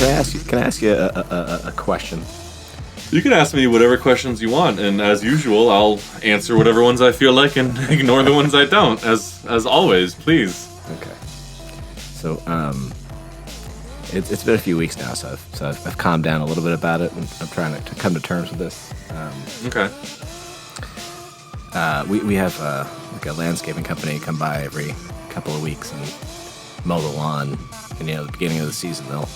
Can I ask you a question? You can ask me whatever questions you want, and as usual, I'll answer whatever ones I feel like and ignore the ones I don't. As always, please. Okay. So, it's been a few weeks now, so I've calmed down a little bit about it, and I'm trying to come to terms with this. Okay. We have like a landscaping company come by every couple of weeks and mow the lawn, and at the beginning of the season they'll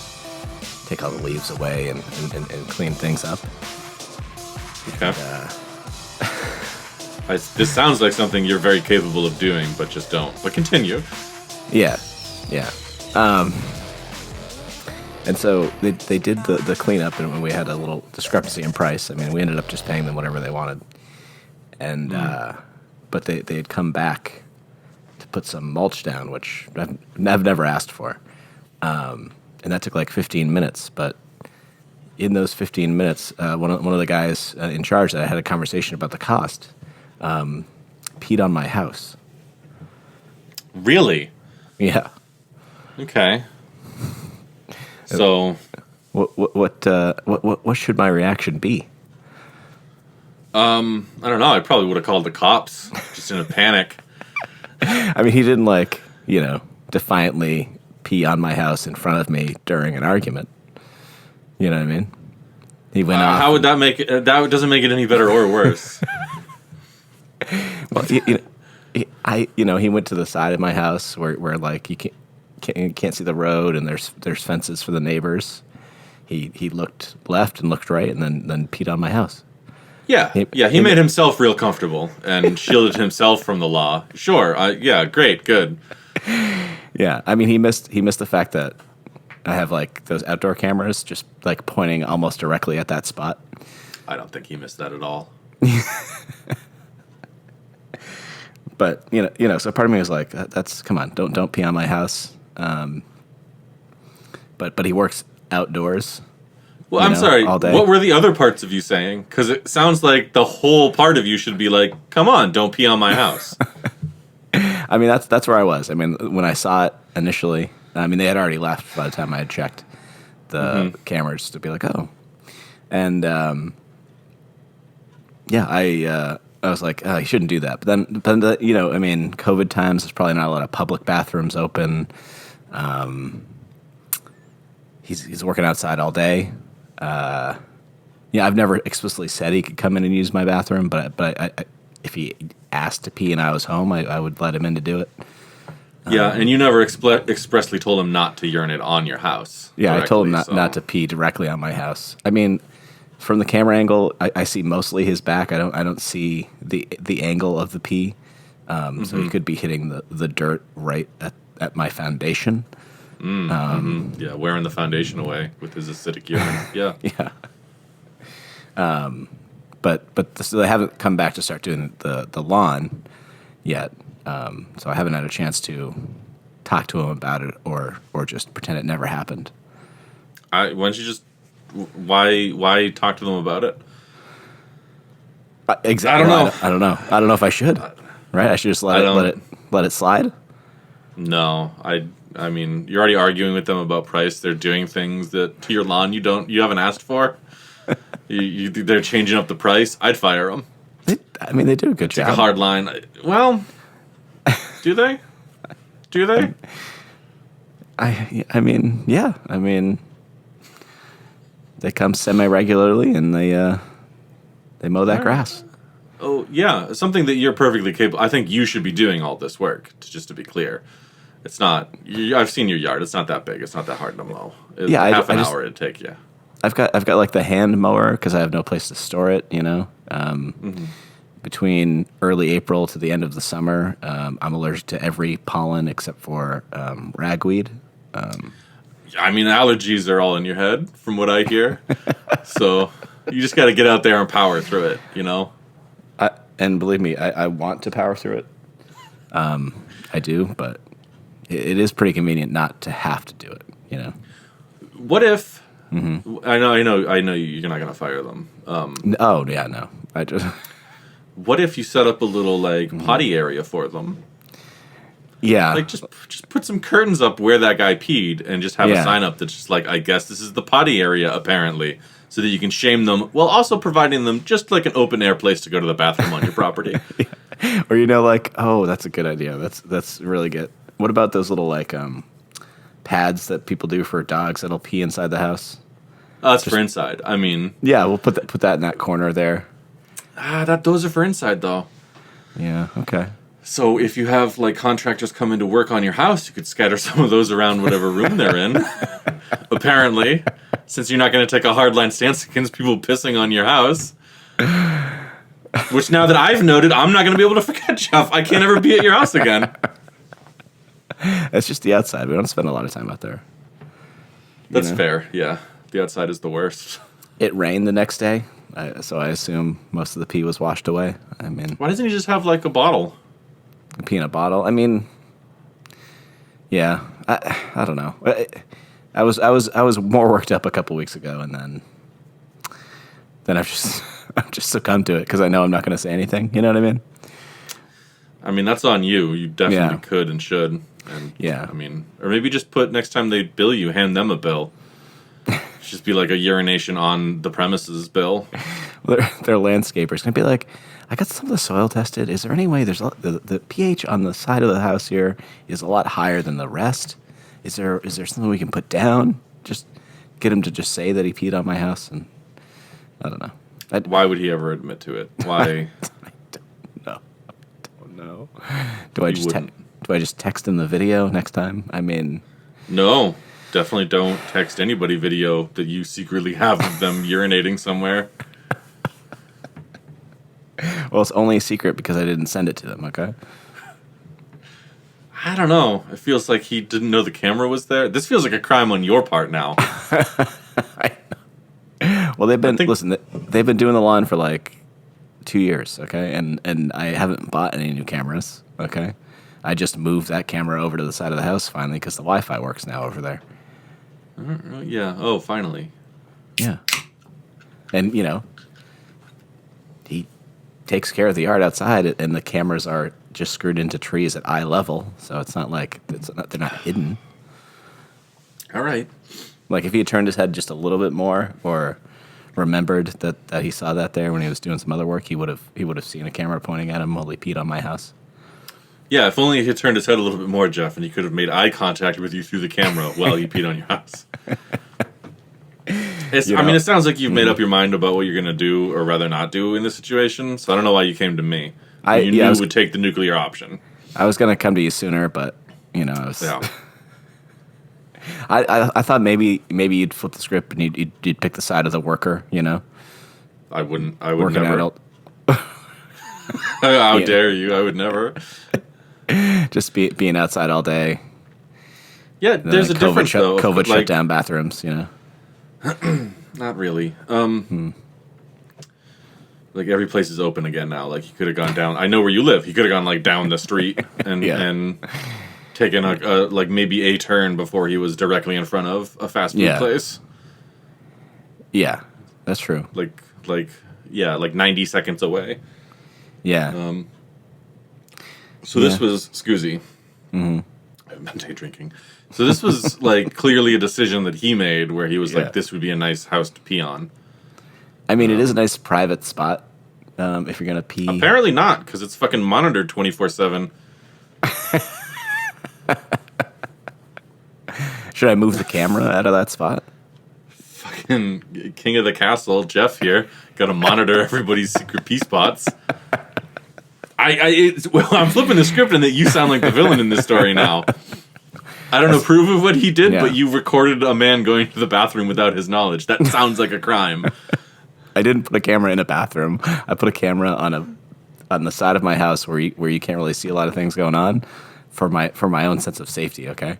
take all the leaves away and clean things up. Okay. This sounds like something you're very capable of doing, but just don't. But continue. Yeah. And so they did the cleanup, and we had a little discrepancy in price. I mean, we ended up just paying them whatever they wanted. And but they had come back to put some mulch down, which I've never asked for. And that took like 15 minutes. But in those 15 minutes, one of the guys in charge that I had a conversation about the cost peed on my house. Really? Yeah. Okay. So, what should my reaction be? I don't know. I probably would have called the cops, just in a panic. I mean, he didn't defiantly pee on my house in front of me during an argument. You know what I mean? He went off. How would that make it? That doesn't make it any better or worse. Well, he went to the side of my house where like you can't see the road, and there's fences for the neighbors. He looked left and looked right, and then peed on my house. Yeah, he made himself real comfortable and shielded himself from the law. Sure, great, good. Yeah, I mean, he missed the fact that I have like those outdoor cameras just like pointing almost directly at that spot. I don't think he missed that at all. But so part of me was like, "That's come on, don't pee on my house." But he works outdoors. Well, I'm sorry. All day. What were the other parts of you saying? Because it sounds like the whole part of you should be like, "Come on, don't pee on my house." I mean, that's where I was. I mean, when I saw it initially, I mean, they had already left by the time I had checked the cameras to be like, oh. And, I was like, oh, you shouldn't do that. But then, I mean, COVID times, there's probably not a lot of public bathrooms open. He's working outside all day. I've never explicitly said he could come in and use my bathroom, but I if he asked to pee and I was home, I would let him in to do it. Yeah, and you never expressly told him not to urinate on your house. Yeah, I told him not to pee directly on my house. I mean, from the camera angle, I see mostly his back. I don't see the angle of the pee. So he could be hitting the dirt right at my foundation. Yeah, wearing the foundation away with his acidic urine. Yeah. Yeah. So they haven't come back to start doing the lawn yet. So I haven't had a chance to talk to him about it or just pretend it never happened. Why don't you just why talk to them about it? Exactly. I don't know. I don't know if I should. Right? I should just let it slide. No, I mean, you're already arguing with them about price. They're doing things that to your lawn you haven't asked for. They're changing up the price. I'd fire them. They do a good job. Take a hard line. Well, do they? Do they? I mean, yeah. I mean, they come semi-regularly and they mow that grass. Oh, yeah. Something that you're perfectly capable. I think you should be doing all this work, just to be clear. It's not. I've seen your yard. It's not that big. It's not that hard to mow. Half an hour it'd take you. I've got like the hand mower because I have no place to store it. Between early April to the end of the summer, I'm allergic to every pollen except for ragweed. I mean, allergies are all in your head, from what I hear. So you just got to get out there and power through it. And believe me, I want to power through it. I do, but it is pretty convenient not to have to do it. What if? Mm-hmm. I know. You're not gonna fire them. Oh yeah, no. What if you set up a little potty area for them? Yeah. Like, just put some curtains up where that guy peed and just have a sign up that's just like, I guess this is the potty area, apparently. So that you can shame them while also providing them just like an open air place to go to the bathroom on your property. Yeah. Or, like, oh, that's a good idea. That's really good. What about those little, like, pads that people do for dogs that'll pee inside the house? That's for inside. I mean... Yeah, we'll put that in that corner there. Those are for inside, though. Yeah, okay. So if you have, like, contractors come in to work on your house, you could scatter some of those around whatever room they're in. Apparently. Since you're not going to take a hardline stance against people pissing on your house. Which, now that I've noted, I'm not going to be able to forget, Jeff. I can't ever be at your house again. It's just the outside. We don't spend a lot of time out there. That's fair, yeah. The outside is the worst. It rained the next day, so I assume most of the pee was washed away. I mean... Why doesn't he just have, like, a bottle? A pee in a bottle? I mean... Yeah. I don't know. I was more worked up a couple weeks ago, and then I've just succumbed to it because I know I'm not going to say anything. You know what I mean? I mean, that's on you. You definitely could and should. And, I mean, or maybe just put next time they bill you, hand them a bill. Just be like a urination on the premises bill. Their landscapers gonna be like, I got some of the soil tested. Is there any way the pH on the side of the house here is a lot higher than the rest? Is there something we can put down? Just get him to just say that he peed on my house, and I don't know. Why would he ever admit to it? Why? I don't know. Do I just text him the video next time? I mean, no. Definitely don't text anybody video that you secretly have of them urinating somewhere. Well, it's only a secret because I didn't send it to them, okay? I don't know. It feels like he didn't know the camera was there. This feels like a crime on your part now. Well, they've been doing the lawn for like 2 years, okay? And I haven't bought any new cameras, okay? I just moved that camera over to the side of the house finally because the Wi-Fi works now over there. Yeah. Oh, finally. Yeah. And, he takes care of the yard outside, and the cameras are just screwed into trees at eye level, so it's not like they're not hidden. All right. Like, if he had turned his head just a little bit more or remembered that he saw that there when he was doing some other work, he would have seen a camera pointing at him while he peed on my house. Yeah, if only he had turned his head a little bit more, Jeff, and he could have made eye contact with you through the camera while he peed on your house. I mean, it sounds like you've made up your mind about what you're going to do or rather not do in this situation, so I don't know why you came to me. You knew would take the nuclear option. I was going to come to you sooner, but, I was... Yeah. I thought maybe you'd flip the script and you'd pick the side of the worker, I would never. How dare you? I would never. Just being outside all day. Yeah, there's a difference, though. COVID shut down bathrooms, Not really. Like, every place is open again now. Like, he could have gone down. I know where you live. He could have gone, down the street and taken, maybe a turn before he was directly in front of a fast food place. Yeah, that's true. Like 90 seconds away. Yeah. So this was Scoozy. Mm-hmm. I haven't been day drinking. So this was clearly a decision that he made where he was like, this would be a nice house to pee on. I mean, it is a nice private spot if you're going to pee. Apparently not, because it's fucking monitored 24/7. Should I move the camera out of that spot? Fucking king of the castle, Jeff here. Got to monitor everybody's secret pee spots. I'm flipping the script and that you sound like the villain in this story now. I don't approve of what he did, but you recorded a man going to the bathroom without his knowledge. That sounds like a crime. I didn't put a camera in a bathroom. I put a camera on the side of my house where you can't really see a lot of things going on for my own sense of safety, okay?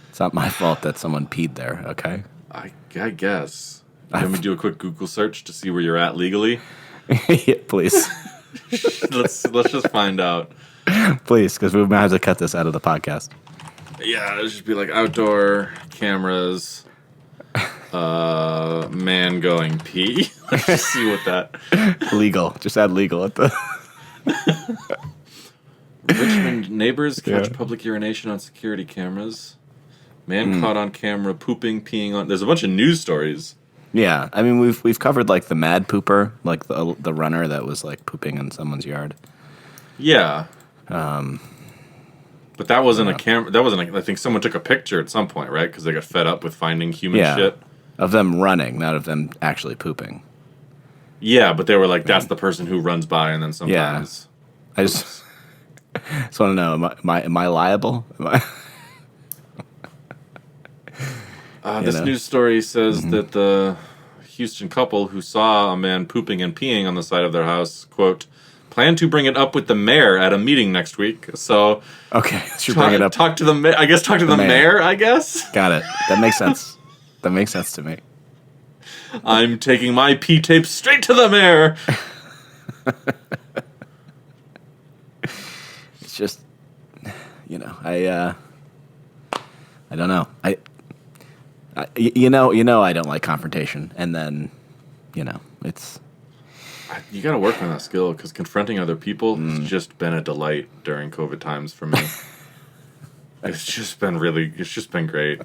It's not my fault that someone peed there, okay? I guess. Let me do a quick Google search to see where you're at legally. Yeah, please. Let's just find out. Please, because we might have to cut this out of the podcast. Yeah, it should be like outdoor cameras, man going pee. Let's just see what that... Legal. Just add legal at the... Richmond neighbors catch Yeah. public urination on security cameras. Man caught on camera pooping, peeing on. There's a bunch of news stories. Yeah, I mean we've covered like the mad pooper, like the runner that was like pooping in someone's yard. Yeah. But that wasn't a camera. That wasn't. I think someone took a picture at some point, right? Because they got fed up with finding human Yeah, shit. of them running, not of them actually pooping. Yeah, but they were like, "That's the person who runs by," and then sometimes. I just want to know, am I liable? Am I? This know? news story says that the Houston couple who saw a man pooping and peeing on the side of their house, quote, plan to bring it up with the mayor at a meeting next week. So, Okay, should bring it up. Talk to the mayor, I guess. Got it. That makes sense. That makes sense to me. I'm taking my pee tape straight to the mayor. It's just, I don't know. I don't like confrontation, and then, it's. You got to work on that skill because confronting other people has just been a delight during COVID times for me. It's just been great.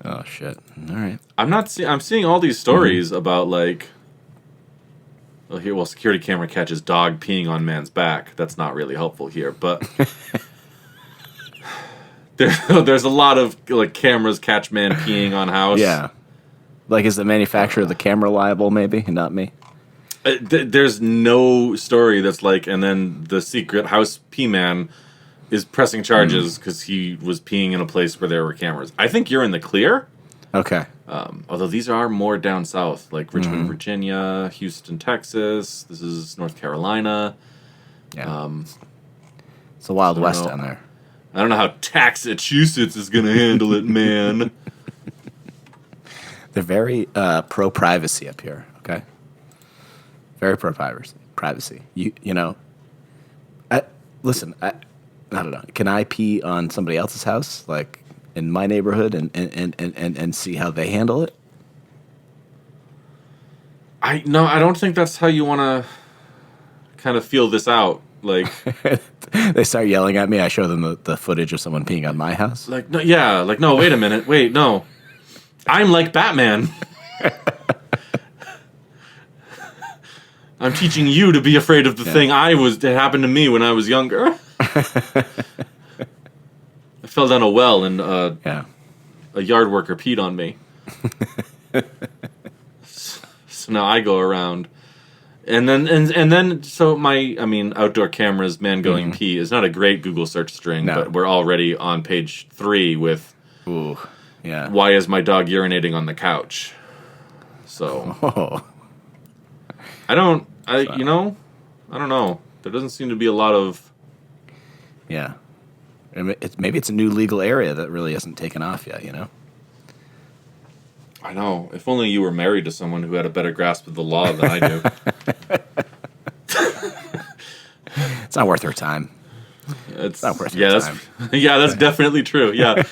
Oh shit! All right. I'm seeing all these stories about like. Security camera catches dog peeing on man's back. That's not really helpful here, but there's a lot of like cameras catch man peeing on house. Yeah. Like, is the manufacturer of the camera liable? Maybe not me. There's no story that's like, and then the secret house pee man is pressing charges because he was peeing in a place where there were cameras. I think you're in the clear. Okay. Although these are more down south, like Richmond, Virginia, Houston, Texas. This is North Carolina. Yeah. It's the Wild West down there. I don't know how Massachusetts is going to handle it, man. They're very pro-privacy up here, okay? Very pro-privacy. I don't know. Can I pee on somebody else's house, like in my neighborhood, and see how they handle it? I don't think that's how you want to kind of feel this out. Like they start yelling at me. I show them the footage of someone peeing on my house. Like, no, yeah. Like, no, wait a minute. Wait, no. I'm like Batman. I'm teaching you to be afraid of the thing that happened to me when I was younger. I fell down a well and a yard worker peed on me. So now I go around. And then so outdoor cameras, man going pee is not a great Google search string, but we're already on page 3 with Ooh, yeah. why is my dog urinating on the couch? So I don't know. There doesn't seem to be a lot of maybe it's a new legal area that really hasn't taken off yet, I know. If only you were married to someone who had a better grasp of the law than I do. It's not worth her time. It's not worth her time. That's definitely true. Yeah.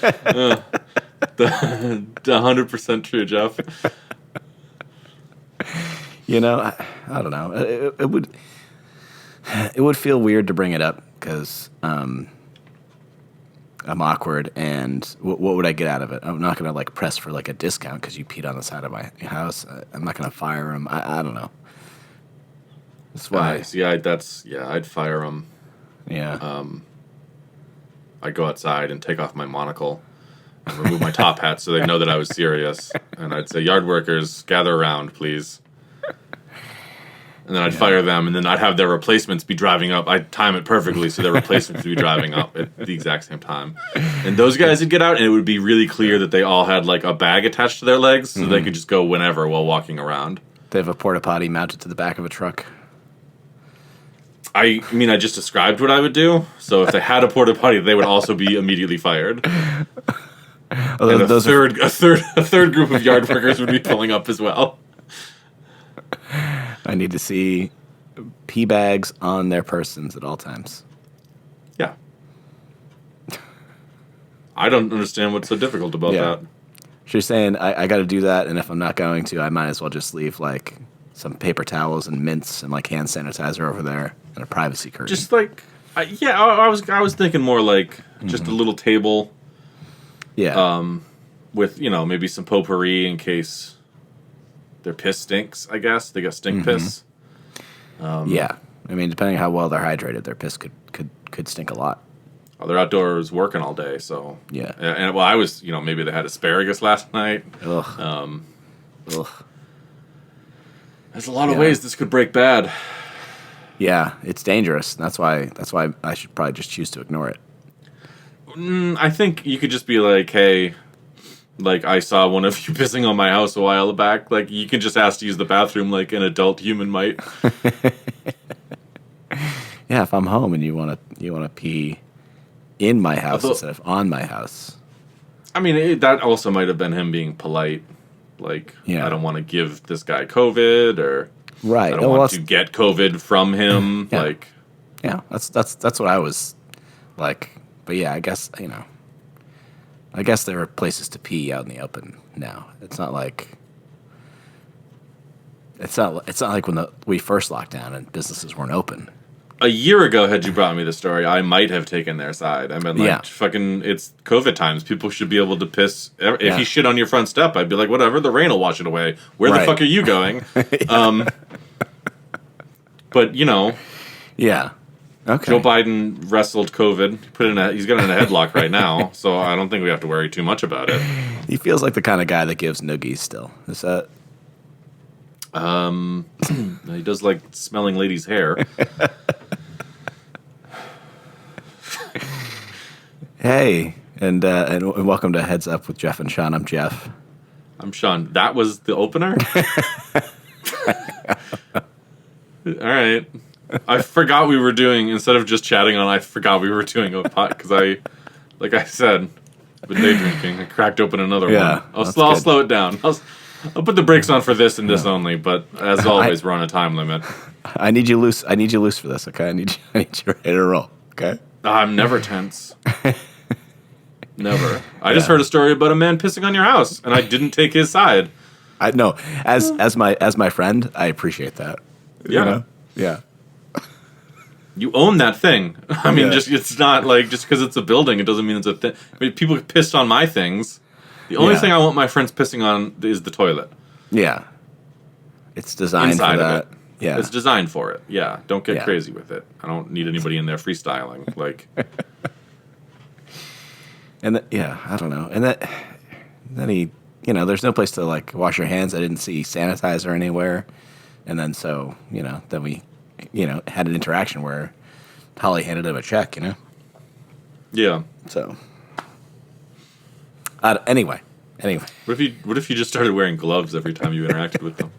100% true, Jeff. I don't know. It would feel weird to bring it up because I'm awkward, and what would I get out of it? I'm not going to press for a discount because you peed on the side of my house. I'm not going to fire him. I don't know. That's why. I'd fire him. Yeah. I'd go outside and take off my monocle and remove my top hat so they know that I was serious. And I'd say, yard workers, gather around, please. And then I'd fire them, and then I'd have their replacements be driving up. I'd time it perfectly so their replacements would be driving up at the exact same time. And those guys would get out, and it would be really clear that they all had a bag attached to their legs so they could just go whenever while walking around. They have a porta potty mounted to the back of a truck. I just described what I would do. So if they had a porta potty, they would also be immediately fired. And a third group of yard workers would be pulling up as well. I need to see pee bags on their persons at all times. Yeah. I don't understand what's so difficult about that. She's saying I got to do that, and if I'm not going to, I might as well just leave some paper towels and mints and hand sanitizer over there. and a privacy curtain. Just like, I was thinking more like just a little table. Yeah. With, maybe some potpourri in case their piss stinks, I guess. They got stink piss. Yeah. I mean, depending how well they're hydrated, their piss could stink a lot. Oh, they're outdoors working all day, so. Yeah. And, well, I was, maybe they had asparagus last night. Ugh. Ugh. There's a lot of ways this could break bad. Yeah, it's dangerous. That's why I should probably just choose to ignore it. I think you could just be like, hey, like, I saw one of you pissing on my house a while back. Like, you can just ask to use the bathroom like an adult human might. Yeah, if I'm home and you want to pee in my house instead of on my house. I mean, that also might have been him being polite. Like, I don't want to give this guy COVID, or right. I don't want to get COVID from him. Yeah. Like, yeah, that's what I was like. But yeah, I guess there are places to pee out in the open now. It's not like when we first locked down and businesses weren't open. A year ago, had you brought me the story, I might have taken their side. I mean, like, fucking, it's COVID times. People should be able to piss. If you shit on your front step, I'd be like, whatever, the rain will wash it away. Where the fuck are you going? But, Yeah. Okay. Joe Biden wrestled COVID. He's got it in a headlock right now, so I don't think we have to worry too much about it. He feels like the kind of guy that gives noogies still. Is that? He does like smelling ladies' hair. Hey, and welcome to Heads Up with Jeff and Sean. I'm Jeff. I'm Sean. That was the opener? All right. I forgot we were doing, instead of just chatting on, I forgot we were doing a pot, because like I said, with day drinking, I cracked open another one. I'll slow it down. I'll put the brakes on for this and this only, but as always, we're on a time limit. I need you loose for this, okay? I need you ready to roll, okay? I'm never tense. Never. I just heard a story about a man pissing on your house, and I didn't take his side. I know. As my friend, I appreciate that. Yeah. You know? Yeah. You own that thing. I mean, it's not like, just because it's a building, it doesn't mean it's a thing. I mean, people pissed on my things. The only thing I want my friends pissing on is the toilet. Yeah. It's designed Inside for that. of it. Yeah. It's designed for it. Yeah. Don't get crazy with it. I don't need anybody in there freestyling. Like. And I don't know. And then he, there's no place to like wash your hands. I didn't see sanitizer anywhere. And then then we, had an interaction where Holly handed him a check, Yeah. So. Anyway. What if you just started wearing gloves every time you interacted with them?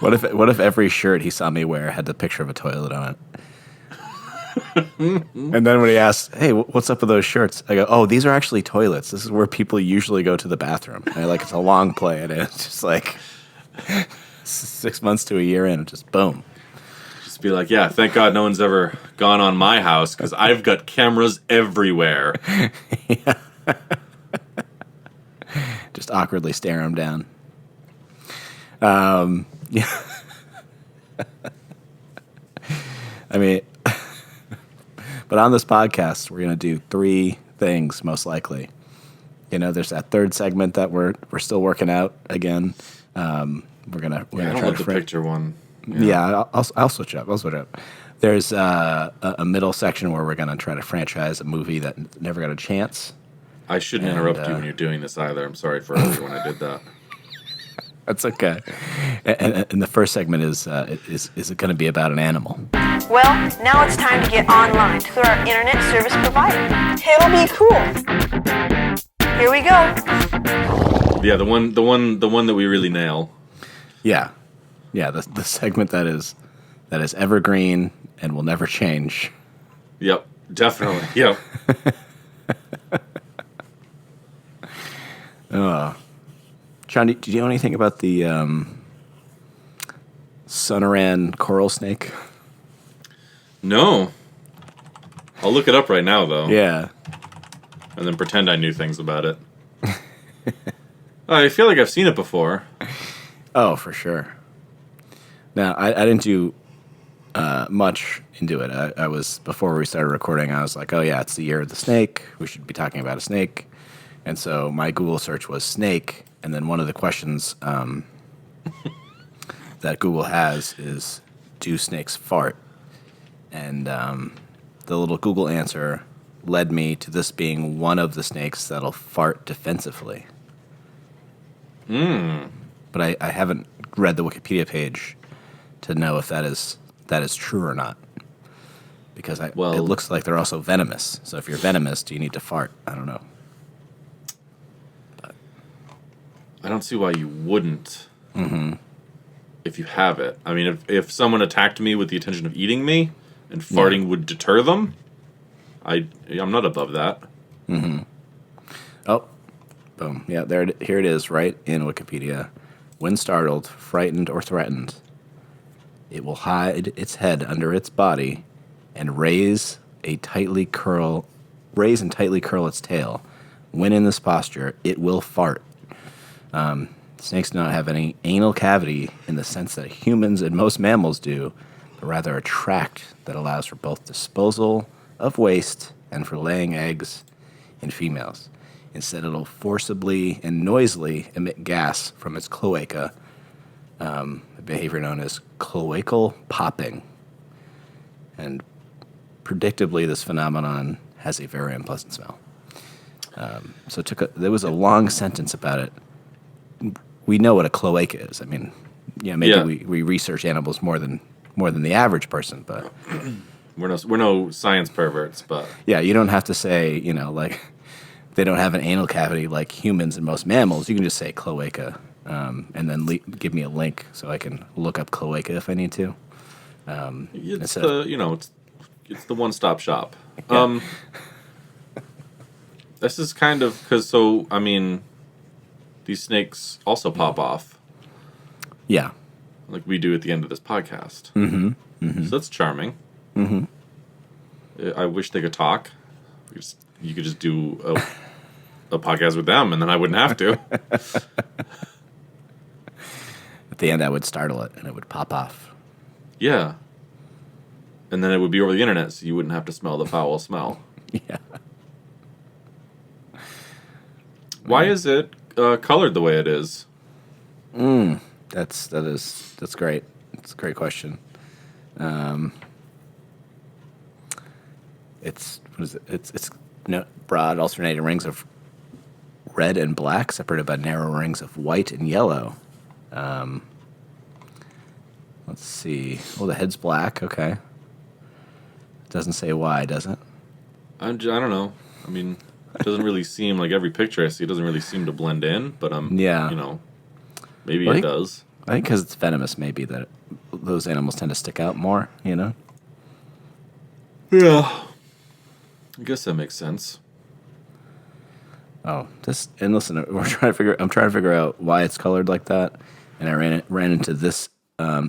What if every shirt he saw me wear had the picture of a toilet on it? And then when he asks, "Hey, what's up with those shirts?" I go, "Oh, these are actually toilets. This is where people usually go to the bathroom." And it's a long play, and it's just like 6 months to a year in, just boom. Just be like, yeah, thank God no one's ever gone on my house, because I've got cameras everywhere. Yeah. Just awkwardly stare him down. Yeah. I mean, but on this podcast, we're gonna do 3 things most likely. There's that third segment that we're still working out again. We're gonna I don't try like to the picture one. Yeah, I'll switch up. There's a middle section where we're gonna try to franchise a movie that never got a chance. I shouldn't interrupt you when you're doing this either. I'm sorry for everyone I did that. That's okay. And the first segment is it going to be about an animal? Well, now it's time to get online to our internet service provider. It'll be cool. Here we go. Yeah, the one that we really nail. Yeah, the segment that is evergreen and will never change. Yep, definitely. Yep. John, do you know anything about the Sonoran coral snake? No. I'll look it up right now, though. Yeah. And then pretend I knew things about it. I feel like I've seen it before. Oh, for sure. Now, I didn't do much into it. I was, before we started recording, I was like, oh yeah, it's the year of the snake. We should be talking about a snake. And so my Google search was snake. And then one of the questions that Google has is, do snakes fart? And the little Google answer led me to this being one of the snakes that'll fart defensively. But I haven't read the Wikipedia page to know if that is true or not. Because it looks like they're also venomous. So if you're venomous, do you need to fart? I don't know. But I don't see why you wouldn't if you have it. I mean, if someone attacked me with the intention of eating me and farting would deter them, I'm not above that. Oh, boom. Yeah, here it is, right in Wikipedia. When startled, frightened, or threatened, it will hide its head under its body and raise and tightly curl its tail. When in this posture, it will fart. Snakes do not have any anal cavity in the sense that humans and most mammals do, but rather a tract that allows for both disposal of waste and for laying eggs in females. Instead, it'll forcibly and noisily emit gas from its cloaca, a behavior known as cloacal popping. And predictably, this phenomenon has a very unpleasant smell. So there was a long sentence about it. We know what a cloaca is. I mean, maybe we research animals more than the average person, but we're no science perverts. But yeah, you don't have to say, like they don't have an anal cavity like humans and most mammals. You can just say cloaca, and then give me a link so I can look up cloaca if I need to. It's the one-stop shop. Yeah. This is kind of because these snakes also pop off. Yeah, like we do at the end of this podcast. So that's charming. I wish they could talk. You could just do a podcast with them, and then I wouldn't have to. At the end, I would startle it, and it would pop off. Yeah. And then it would be over the internet, so you wouldn't have to smell the foul smell. Yeah. Why is it colored the way it is? That's great. It's a great question. It's broad alternating rings of red and black, separated by narrow rings of white and yellow. Let's see. Oh, the head's black. Okay. It doesn't say why, does it? I don't know. I mean, it doesn't really seem like every picture I see. It doesn't really seem to blend in. But maybe it does. I think because it's venomous, maybe that those animals tend to stick out more. Yeah. I guess that makes sense. Oh, listen, I'm trying to figure out why it's colored like that, and I ran into this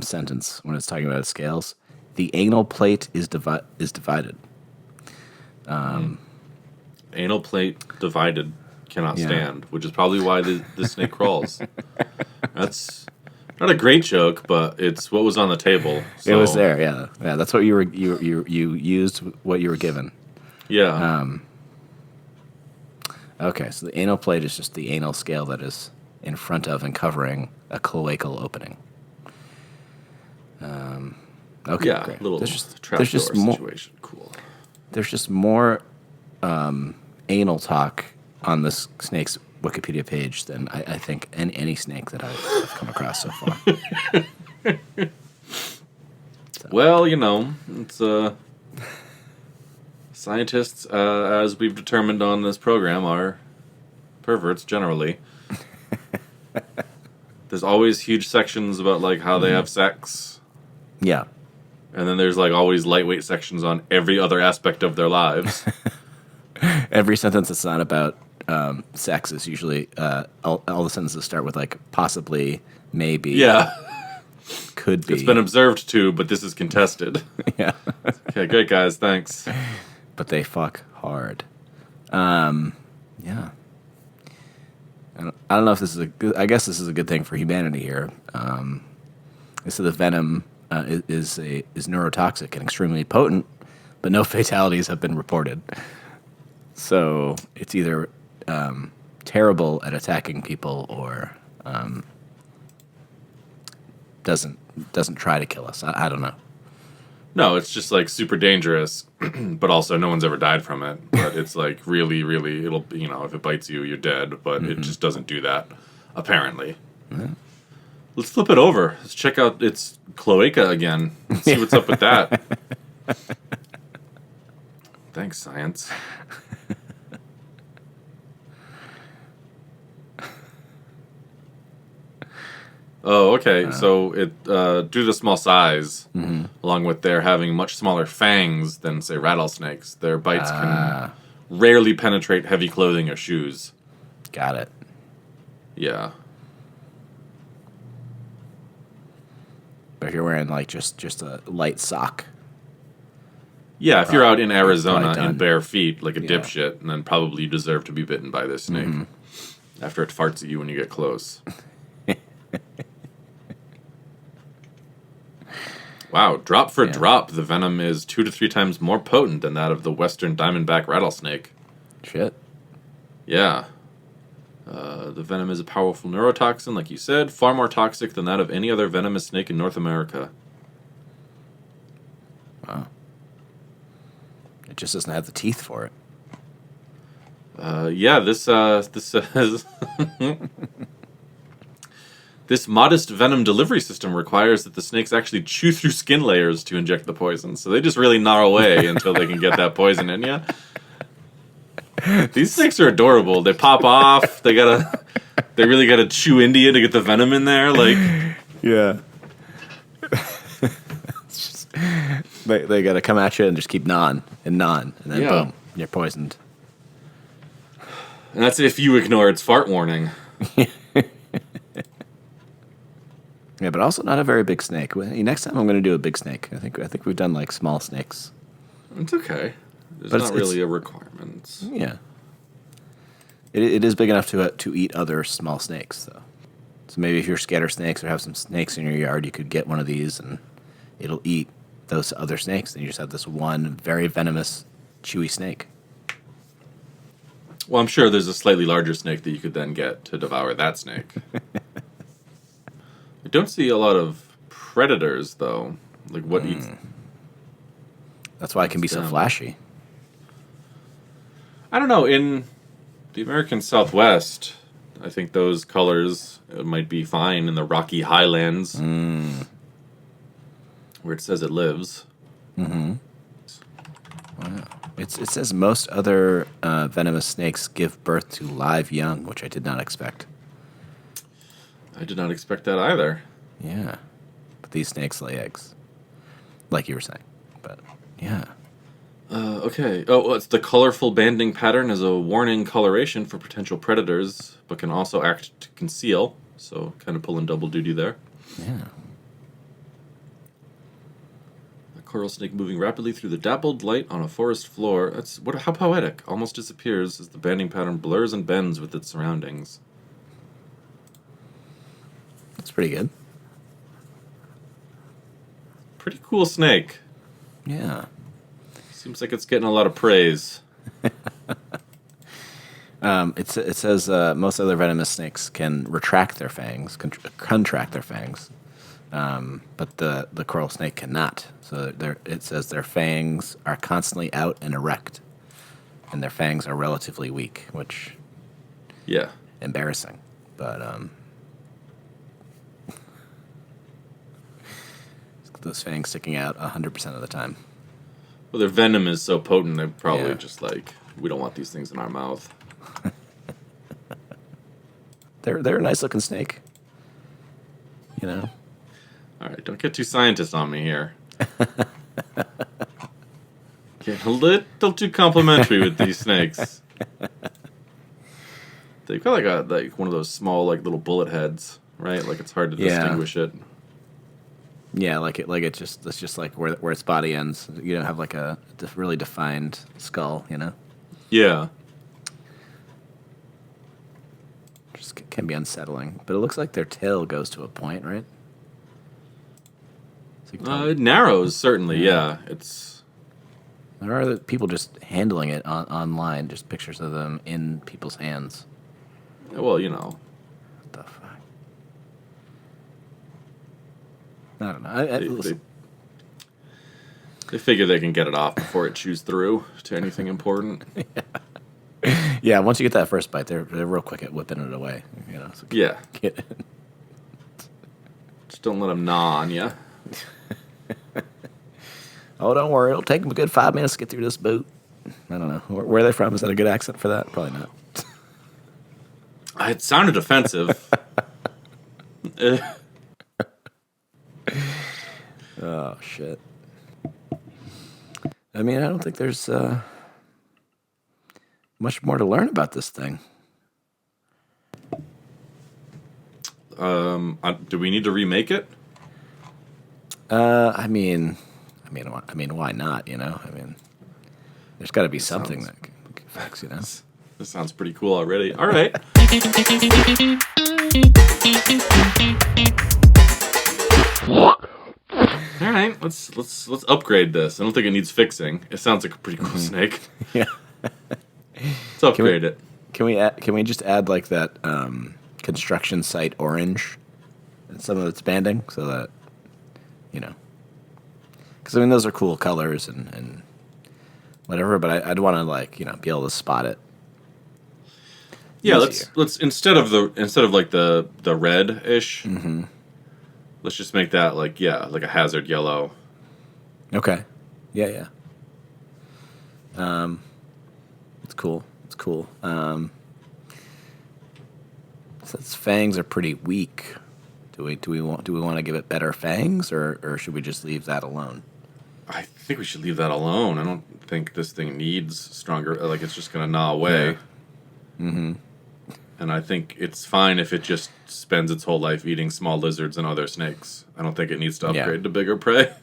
sentence when it's talking about its scales. The anal plate is divided. Anal plate divided cannot stand, which is probably why the snake crawls. That's not a great joke, but it's what was on the table. So. It was there, yeah. That's what you used what you were given. Yeah. Okay, so the anal plate is just the anal scale that is in front of and covering a cloacal opening. Okay, yeah, great. Little there's just situation. Cool. There's just more anal talk on this snake's Wikipedia page than I think any snake that I've come across so far. Well, it's scientists, as we've determined on this program, are perverts generally. There's always huge sections about how they have sex. Yeah. And then there's always lightweight sections on every other aspect of their lives. Every sentence that's not about sex is usually all the sentences start with possibly, maybe. Yeah. Could be. It's been observed too, but this is contested. Yeah. Okay, great guys, thanks. But they fuck hard. Yeah. I don't know if this is I guess this is a good thing for humanity here. So the venom is neurotoxic and extremely potent, but no fatalities have been reported. So it's either terrible at attacking people or doesn't try to kill us. I don't know. No, it's just like super dangerous, but also no one's ever died from it. But it's like really, really, it'll, if it bites you, you're dead. But it just doesn't do that, apparently. Mm-hmm. Let's flip it over. Let's check out its cloaca again. Let's see what's up with that. Thanks, science. Oh, okay. So it due to the small size, along with their having much smaller fangs than, say, rattlesnakes, their bites can rarely penetrate heavy clothing or shoes. Got it. Yeah. But if you're wearing like just a light sock. Yeah, if you're out in Arizona done. in bare feet like a dipshit, then probably you deserve to be bitten by this snake after it farts at you when you get close. Wow, drop for drop, the venom is 2 to 3 times more potent than that of the western diamondback rattlesnake. Shit. Yeah. The venom is a powerful neurotoxin, like you said, far more toxic than that of any other venomous snake in North America. Wow. It just doesn't have the teeth for it. This says... This modest venom delivery system requires that the snakes actually chew through skin layers to inject the poison. So they just really gnaw away until they can get that poison in you. These snakes are adorable. They pop off. They really gotta chew into you to get the venom in there. Like, yeah. They gotta come at you and just keep gnawing, and then boom, you're poisoned. And that's if you ignore its fart warning. Yeah, but also not a very big snake. Next time I'm going to do a big snake. I think we've done like small snakes. It's okay. There's but not really a requirement. Yeah. It is big enough to eat other small snakes, though. So maybe if you're scared of snakes or have some snakes in your yard, you could get one of these and it'll eat those other snakes. And you just have this one very venomous, chewy snake. Well, I'm sure there's a slightly larger snake that you could then get to devour that snake. I don't see a lot of predators, though. Like, what eats... That's why it can be so flashy. I don't know. In the American Southwest, I think those colors might be fine in the Rocky Highlands, where it says it lives. Mm-hmm. Wow. It says most other venomous snakes give birth to live young, which I did not expect. I did not expect that either. Yeah. But these snakes lay eggs. Like you were saying. But, yeah. Okay. Oh, well, it's the colorful banding pattern is a warning coloration for potential predators, but can also act to conceal. So, kind of pulling double duty there. Yeah. A coral snake moving rapidly through the dappled light on a forest floor. How poetic. Almost disappears as the banding pattern blurs and bends with its surroundings. That's pretty good. Pretty cool snake. Yeah. Seems like it's getting a lot of praise. It says most other venomous snakes can retract their fangs, contract their fangs, but the coral snake cannot. So it says their fangs are constantly out and erect, and their fangs are relatively weak, which embarrassing. But those fangs sticking out 100% of the time. Well, their venom is so potent, they're probably just like, we don't want these things in our mouth. They're a nice looking snake. You know? Alright, don't get too scientist on me here. Get a little too complimentary with these snakes. They've got like one of those small like little bullet heads, right? Like it's hard to distinguish it. Yeah, it's just like where its body ends. You don't have like a really defined skull, you know? Yeah. Just can be unsettling. But it looks like their tail goes to a point, right? So you can tell It narrows, certainly, yeah. It's... there are the people just handling it online, just pictures of them in people's hands. Well, you know. What the fuck? I don't know. They figure they can get it off before it chews through to anything important. Yeah, once you get that first bite, they're real quick at whipping it away. You know. So Yeah. get it. Just don't let them gnaw on you. Oh, don't worry. It'll take them a good 5 minutes to get through this boot. I don't know. Where are they from? Is that a good accent for that? Probably not. It sounded offensive. Oh, shit. I mean, I don't think there's much more to learn about this thing. Do we need to remake it? I mean, why not? You know, I mean, there's got to be something that can fix. You know, This sounds pretty cool already. All right. All right. Let's upgrade this. I don't think it needs fixing. It sounds like a pretty cool snake. yeah. Let's upgrade it. Can we just add like that construction site orange and some of its banding so that you know? Because I mean, those are cool colors and whatever. But I'd want to like be able to spot it. Yeah, easier. let's instead of like the red-ish, let's just make that like a hazard yellow. Okay. Yeah. It's cool. It's cool. Since fangs are pretty weak, do we want to give it better fangs or should we just leave that alone? I think we should leave that alone. I don't think this thing needs stronger. Like it's just gonna gnaw away. Yeah. And I think it's fine if it just spends its whole life eating small lizards and other snakes. I don't think it needs to upgrade to bigger prey.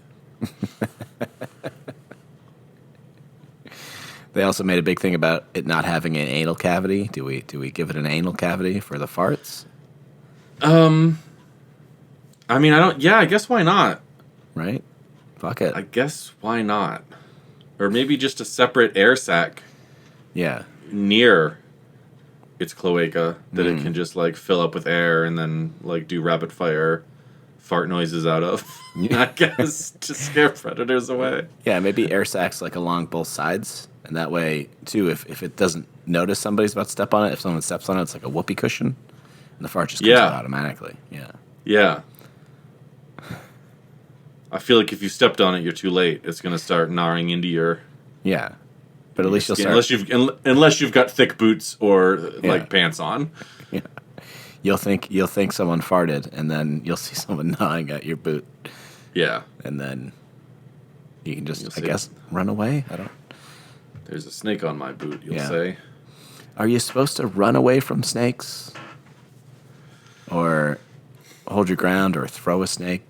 They also made a big thing about it not having an anal cavity. Do we give it an anal cavity for the farts? I mean, I don't. Yeah, I guess why not? Right? Fuck it. I guess why not? Or maybe just a separate air sac Yeah. near its cloaca that it can just like fill up with air and then like do rapid fire fart noises out of. I guess to scare predators away. Yeah, maybe air sacs like along both sides. And that way, too, if it doesn't notice somebody's about to step on it, if someone steps on it, it's like a whoopee cushion. And the fart just comes out automatically. Yeah. Yeah. I feel like if you stepped on it, you're too late. It's going to start gnawing into your... Yeah. But at least you'll skin. start... Unless you've got thick boots or, like, pants on. Yeah. You'll think someone farted, and then you'll see someone gnawing at your boot. Yeah. And then you can just, I guess, run away? I don't... There's a snake on my boot, you'll say. Are you supposed to run away from snakes? Or hold your ground or throw a snake?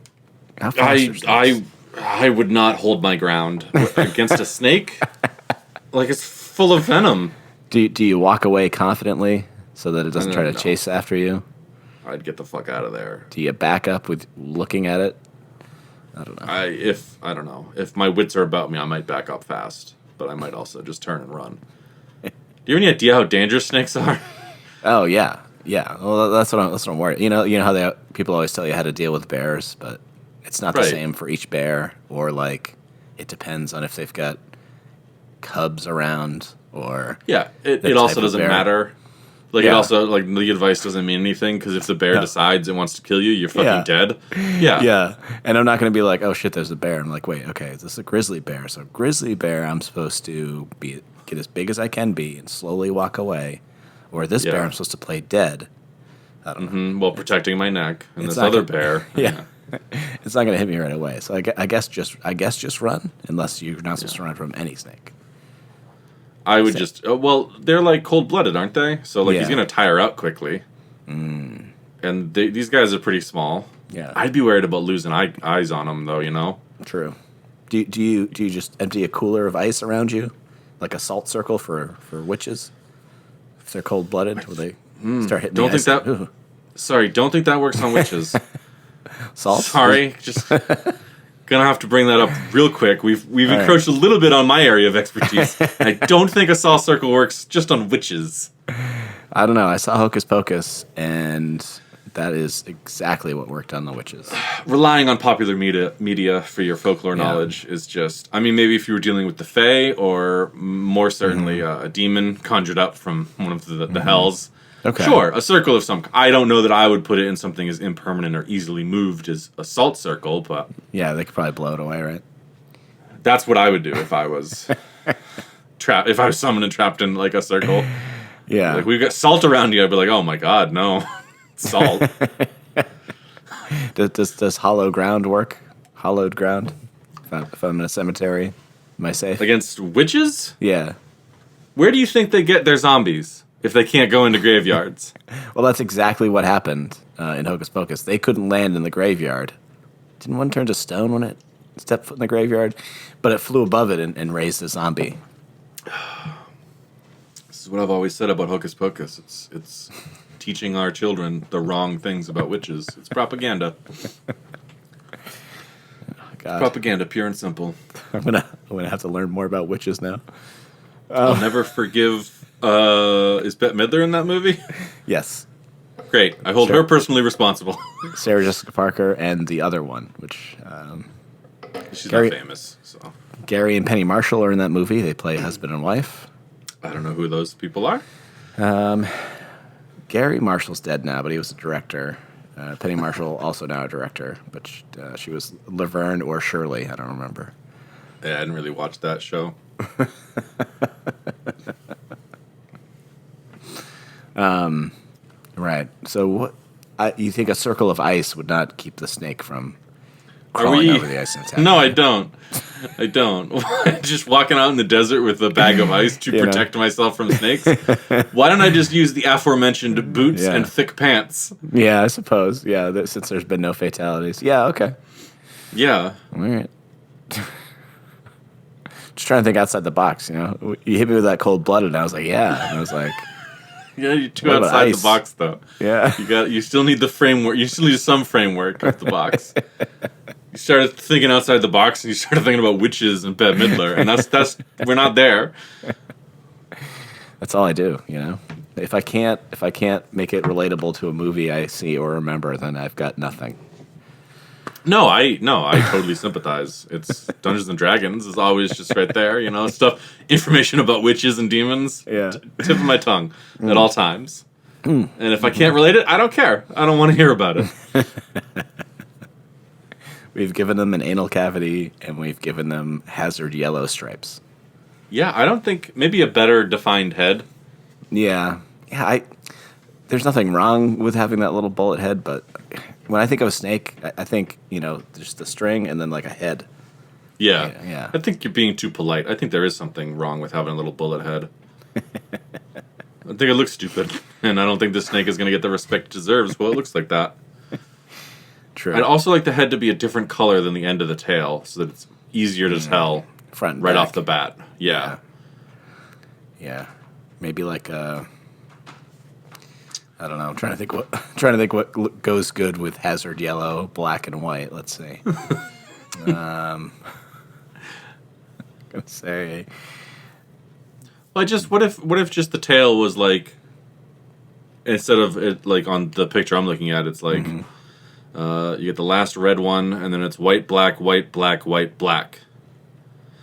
How fast are snakes? I would not hold my ground against a snake. Like, it's full of venom. Do you walk away confidently so that it doesn't try to chase after you? I'd get the fuck out of there. Do you back up with looking at it? I don't know. I don't know. If my wits are about me, I might back up fast. But I might also just turn and run. Do you have any idea how dangerous snakes are? Oh yeah. Well, that's what I'm worried. You know how people always tell you how to deal with bears, but it's not the same for each bear, or like it depends on if they've got cubs around or it also doesn't matter. Like it also like the advice doesn't mean anything because if the bear decides it wants to kill you, you're fucking dead. Yeah. And I'm not going to be like, oh shit, there's a bear. I'm like, wait, okay, is this a grizzly bear? So grizzly bear, I'm supposed to get as big as I can be and slowly walk away, or this bear, I'm supposed to play dead. I don't know. While protecting my neck, and this other bear, it's not going to hit me right away. So I guess just run, unless you're not supposed to run from any snake. I would just... well, they're like cold-blooded, aren't they? So like he's going to tire out quickly. And these guys are pretty small. Yeah. I'd be worried about losing eyes on them, though, you know? True. Do you just empty a cooler of ice around you? Like a salt circle for witches? If they're cold-blooded, will they start hitting the ice? Sorry, don't think that works on witches. Salt? Sorry, just... Gonna have to bring that up real quick. We've All encroached a little bit on my area of expertise. I don't think a saw circle works just on witches. I don't know. I saw Hocus Pocus, and that is exactly what worked on the witches. Relying on popular media for your folklore knowledge is just... I mean, maybe if you were dealing with the Fae, or more certainly a demon conjured up from one of the hells. Okay. Sure, a circle of some... I don't know that I would put it in something as impermanent or easily moved as a salt circle, but... Yeah, they could probably blow it away, right? That's what I would do if I was... if I was summoned and trapped in, like, a circle. Yeah. Like, we've got salt around you, I'd be like, oh my god, no. Salt. Does hollow ground work? Hollowed ground? If I'm in a cemetery, am I safe? Against witches? Yeah. Where do you think they get their zombies if they can't go into graveyards? Well, that's exactly what happened in Hocus Pocus. They couldn't land in the graveyard. Didn't one turn to stone when it stepped foot in the graveyard? But it flew above it and raised a zombie. This is what I've always said about Hocus Pocus. It's teaching our children the wrong things about witches. It's propaganda. God. Propaganda, pure and simple. I'm gonna have to learn more about witches now. I'll never forgive... is Bette Midler in that movie? Yes. Great. I hold Sure. her personally responsible. Sarah Jessica Parker and the other one, which She's Gary- not famous, so... Gary and Penny Marshall are in that movie. They play husband and wife. I don't know who those people are. Gary Marshall's dead now, but he was a director. Penny Marshall, also now a director, but she was Laverne or Shirley. I don't remember. Yeah, I didn't really watch that show. Right. So, what? You think a circle of ice would not keep the snake from Are crawling we? over the ice and attacking? No, I don't. I don't. Just walking out in the desert with a bag of ice to You know. protect myself from snakes. Why don't I just use the aforementioned boots Yeah. and thick pants? Yeah, I suppose. Yeah, since there's been no fatalities. Yeah, okay. Yeah. All right. Just trying to think outside the box, you know? You hit me with that cold-blooded, and I was like, yeah. And I was like, Yeah, you're too What about outside ice? the box, though. yeah. You still need the framework. You still need some framework of the box. You started thinking outside the box, and you started thinking about witches and Bette Midler, and that's we're not there. That's all I do, you know? If I can't make it relatable to a movie I see or remember, then I've got nothing. No, I totally sympathize. It's Dungeons and Dragons is always just right there, you know, information about witches and demons. Yeah. Tip of my tongue at all times. And if I can't relate it, I don't care. I don't want to hear about it. We've given them an anal cavity, and we've given them hazard yellow stripes. Yeah, I don't think maybe a better defined head. Yeah. There's nothing wrong with having that little bullet head, but when I think of a snake, I think, you know, just the string and then like a head. Yeah. Yeah. I think you're being too polite. I think there is something wrong with having a little bullet head. I think it looks stupid, and I don't think the snake is going to get the respect it deserves. Well, it looks like that. True. I'd also like the head to be a different color than the end of the tail, so that it's easier to tell Front and right back. off the bat. Yeah. Yeah. Maybe like a... I don't know. I'm trying to think what goes good with hazard yellow, black, and white. Let's see. I'm gonna say... Well, what if just the tail was like, instead of it like on the picture I'm looking at, it's like you get the last red one, and then it's white, black, white, black, white, black.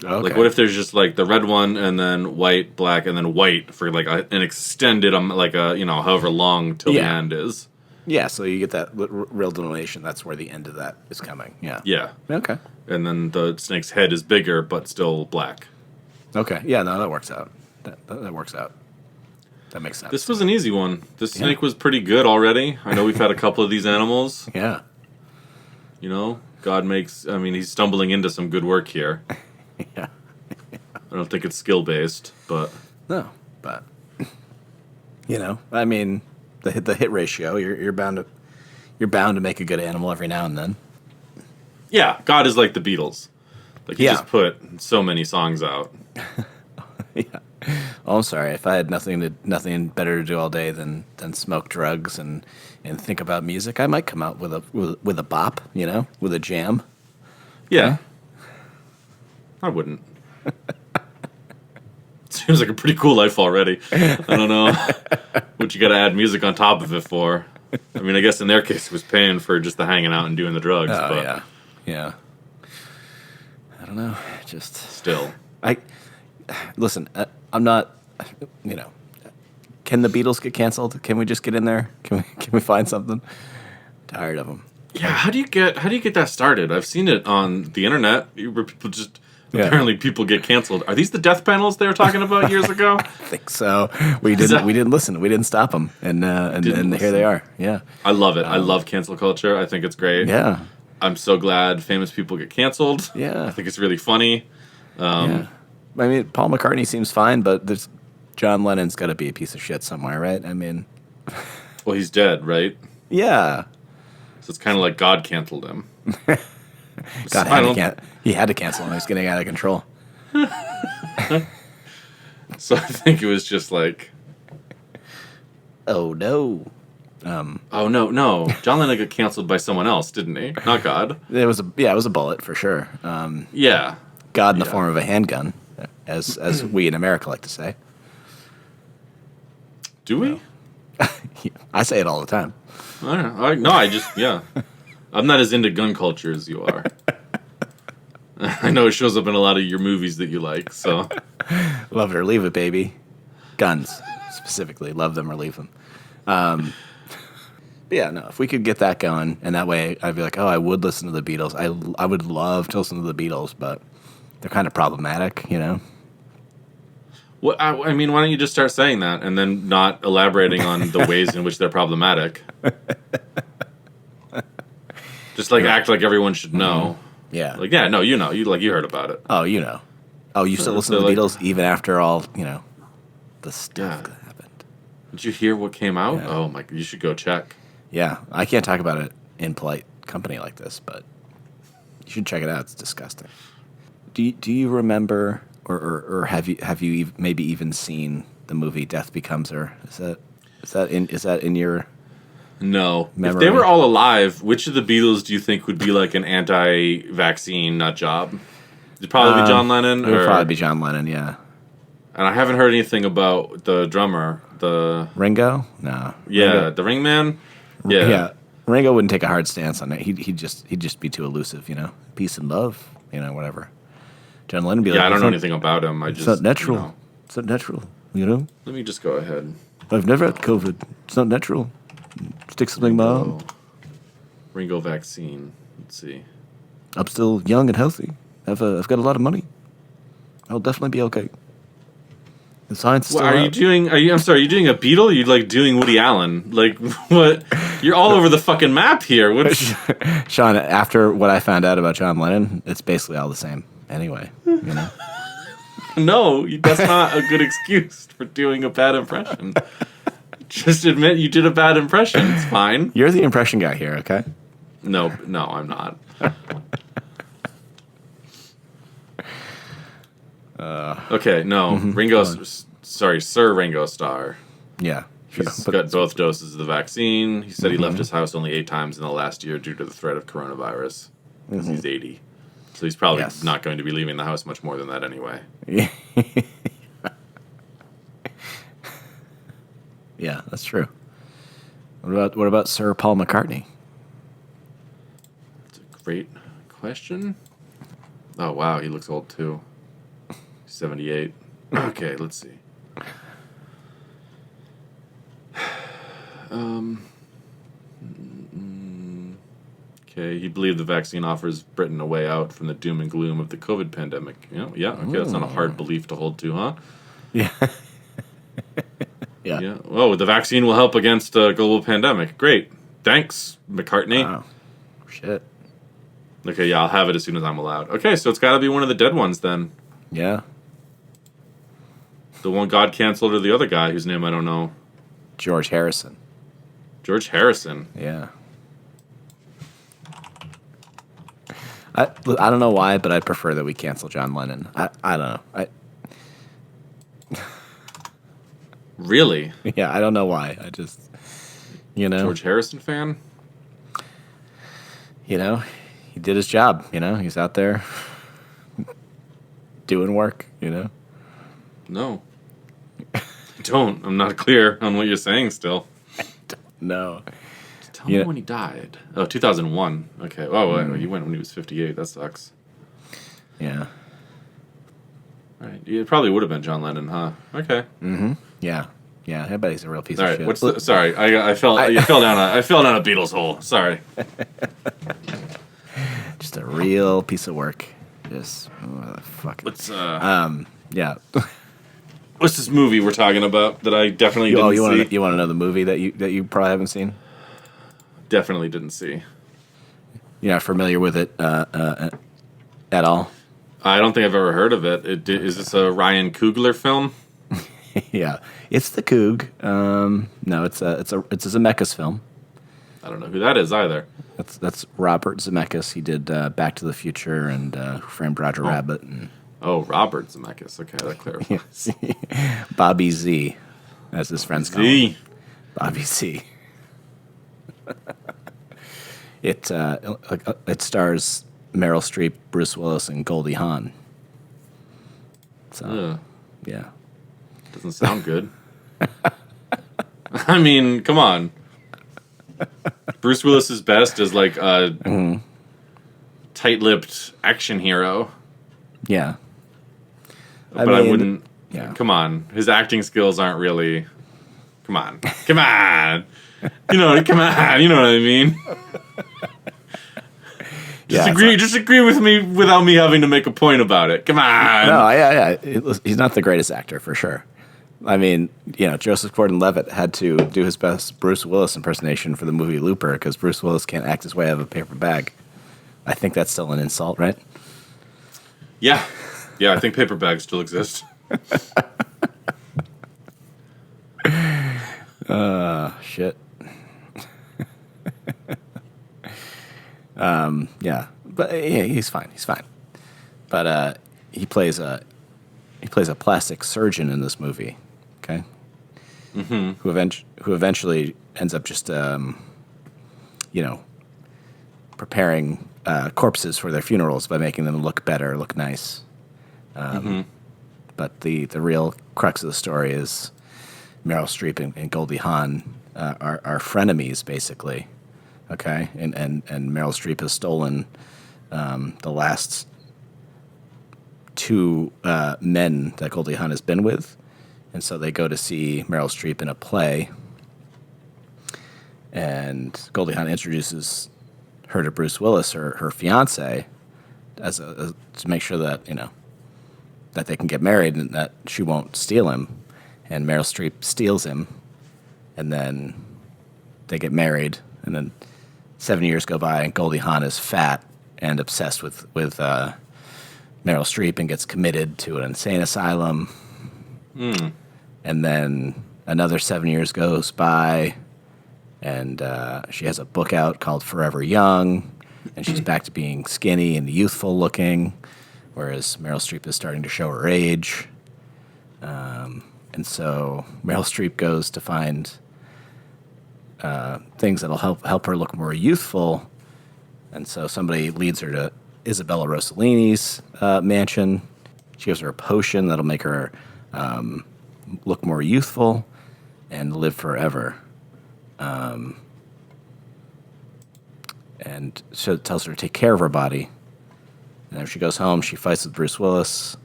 Okay. Like, what if there's just like the red one, and then white, black, and then white for like an extended, like a, you know, however long till the Yeah. end is. Yeah, so you get that real delineation. That's where the end of that is coming. Yeah. Yeah. Okay. And then the snake's head is bigger, but still black. Okay. Yeah, no, that works out. That works out. That makes sense. This was an easy one. This snake was pretty good already. I know we've had a couple of these animals. Yeah. You know, he's stumbling into some good work here. Yeah. I don't think it's skill-based, but... No, but you know, I mean, the hit ratio. You're bound to make a good animal every now and then. Yeah, God is like the Beatles. Like, he Yeah. just put so many songs out. Yeah. Oh, I'm sorry. If I had nothing better to do all day than smoke drugs and think about music, I might come out with a bop, you know, with a jam. Yeah. I wouldn't. Seems like a pretty cool life already. I don't know what you got to add music on top of it for. I mean, I guess in their case, it was paying for just the hanging out and doing the drugs. Oh, but yeah. I don't know. Just still. Listen. I'm not. You know. Can the Beatles get canceled? Can we just get in there? Can we find something? Tired of them. Yeah, how do you get that started? I've seen it on the internet where people just apparently people get canceled. Are these the death panels they were talking about years ago? I think so. We didn't listen. We didn't stop them, and here they are. Yeah, I love it. I love cancel culture. I think it's great. Yeah, I'm so glad famous people get canceled. Yeah, I think it's really funny. Yeah. I mean, Paul McCartney seems fine, but John Lennon's got to be a piece of shit somewhere, right? I mean, well, he's dead, right? Yeah. So it's kind of like God canceled him. He had to cancel him. He was getting out of control. So I think it was just like, oh no. Oh no. John Lennon got canceled by someone else, didn't he? Not God. It was a bullet for sure. Yeah. God in the form of a handgun, as we in America like to say. Do we? I say it all the time. I don't know. I'm not as into gun culture as you are. I know it shows up in a lot of your movies that you like, so. Love it or leave it, baby. Guns, specifically. Love them or leave them. But yeah, no, if we could get that going, and that way I'd be like, oh, I would listen to the Beatles. I would love to listen to the Beatles, but they're kind of problematic, you know? Well, I mean, why don't you just start saying that and then not elaborating on the ways in which they're problematic? Just act like everyone should know. Yeah. You heard about it. Oh, you know. Oh, you still listen to the Beatles even after all, the stuff that happened. Did you hear what came out? Yeah. Oh my! You should go check. Yeah, I can't talk about it in polite company like this, but you should check it out. It's disgusting. Do you remember, or have you maybe even seen the movie Death Becomes Her? Is that in your No. memory? If they were all alive, which of the Beatles do you think would be like an anti-vaccine nut job? It'd probably be John Lennon. It would probably be John Lennon. Yeah. And I haven't heard anything about the drummer. Ringo? No. Yeah, the Ring Man. Yeah. Ringo wouldn't take a hard stance on it. He'd just be too elusive, Peace and love, whatever. John Lennon would be like, I don't know anything about him. It's not natural. It's not natural, Let me just go ahead. I've never had COVID. It's not natural. Stick something in my arm. Ringo vaccine. Let's see. I'm still young and healthy. I've got a lot of money. I'll definitely be okay. The science is still Are you doing? Are you doing a Beatle? You doing Woody Allen? What? You're all over the fucking map here. What? Sean, after what I found out about John Lennon, it's basically all the same. Anyway, No, that's not a good excuse for doing a bad impression. Just admit you did a bad impression. It's fine. You're the impression guy here, okay? No, I'm not. Okay, no. Sir Ringo Starr. Yeah. He's got both doses of the vaccine. He said he left his house only 8 times in the last year due to the threat of coronavirus. Because he's 80. So he's probably not going to be leaving the house much more than that anyway. Yeah, that's true. What about Sir Paul McCartney? That's a great question. Oh, wow, he looks old too. 78. Okay, let's see. Okay, he believed the vaccine offers Britain a way out from the doom and gloom of the COVID pandemic. Okay, that's not a hard belief to hold to, huh? Yeah. Yeah. Oh, the vaccine will help against a global pandemic. Great. Thanks, McCartney. Wow. Shit. Okay, yeah, I'll have it as soon as I'm allowed. Okay, so it's got to be one of the dead ones then. Yeah. The one God canceled or the other guy whose name I don't know. George Harrison. George Harrison. Yeah. I don't know why, but I prefer that we cancel John Lennon. I don't know. Really? Yeah, I don't know why. I just, George Harrison fan? He's he did his job. He's out there doing work. No. I don't. I'm not clear on what you're saying still. No. Tell me when he died. Oh, 2001. Okay. Oh, wait, he went when he was 58. That sucks. Yeah. All right. It probably would have been John Lennon, huh? Okay. Mm-hmm. Yeah. Yeah. I bet he's a real piece All of right. shit. What's the? Sorry, I fell down a Beatles hole. Sorry. Just a real piece of work. Just fuck. What's Yeah. What's this movie we're talking about that I definitely didn't see? You want to know the movie that you probably haven't seen? Definitely didn't see. You're not familiar with it at all? I don't think I've ever heard of it. Is this a Ryan Coogler film? Yeah, it's the Coog. No, it's a Zemeckis film. I don't know who that is either. That's Robert Zemeckis. He did Back to the Future and Who Framed Roger Rabbit. And Oh, Robert Zemeckis. Okay, that clarifies. Bobby Z, as his friends call him. Z. Bobby Z. It stars Meryl Streep, Bruce Willis, and Goldie Hawn. So, Ugh, yeah. doesn't sound good. I mean, come on. Bruce Willis is best as like a tight-lipped action hero. Yeah. But I wouldn't. Yeah. Come on, his acting skills aren't really. Come on. Come on. Come on. You know what I mean. Disagree with me without me having to make a point about it. Come on. No, yeah. He's not the greatest actor for sure. I mean, Joseph Gordon-Levitt had to do his best Bruce Willis impersonation for the movie Looper because Bruce Willis can't act his way out of a paper bag. I think that's still an insult, right? Yeah. Yeah, I think paper bags still exist. Shit. Yeah, but yeah, he's fine. He's fine. But he plays a plastic surgeon in this movie. Okay. Mm-hmm. Who eventually ends up just preparing corpses for their funerals by making them look better, look nice. But the real crux of the story is Meryl Streep and Goldie Hawn are frenemies, basically. Okay, and Meryl Streep has stolen the last two men that Goldie Hawn has been with, and so they go to see Meryl Streep in a play, and Goldie Hawn introduces her to Bruce Willis, her fiance, to make sure that that they can get married and that she won't steal him, and Meryl Streep steals him, and then they get married, and then 7 years go by, and Goldie Hawn is fat and obsessed with Meryl Streep and gets committed to an insane asylum. And then another 7 years goes by, and she has a book out called Forever Young, and she's back to being skinny and youthful looking, whereas Meryl Streep is starting to show her age. And so Meryl Streep goes to find things that'll help her look more youthful, and so somebody leads her to Isabella Rossellini's mansion. She gives her a potion that'll make her look more youthful and live forever. And so it tells her to take care of her body. And if she goes home, she fights with Bruce Willis.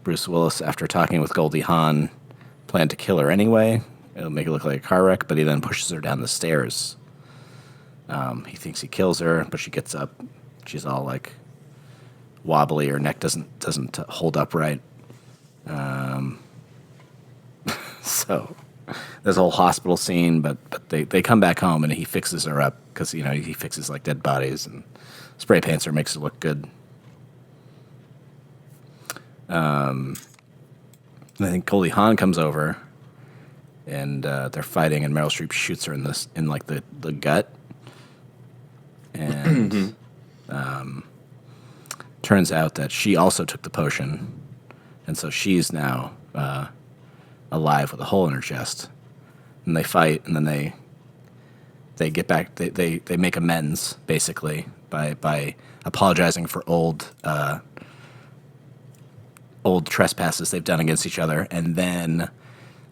Bruce Willis, after talking with Goldie Hawn, planned to kill her anyway. It'll make it look like a car wreck, but he then pushes her down the stairs. He thinks he kills her, but she gets up. She's all like wobbly. Her neck doesn't hold upright. So there's a whole hospital scene, but they come back home and he fixes her up because he fixes like dead bodies and spray paints her, makes her look good. I think Goldie Hawn comes over, and they're fighting, and Meryl Streep shoots her in the gut, and turns out that she also took the potion, and so she's now alive with a hole in her chest. And they fight, and then they get back. They make amends basically by apologizing for old trespasses they've done against each other, and then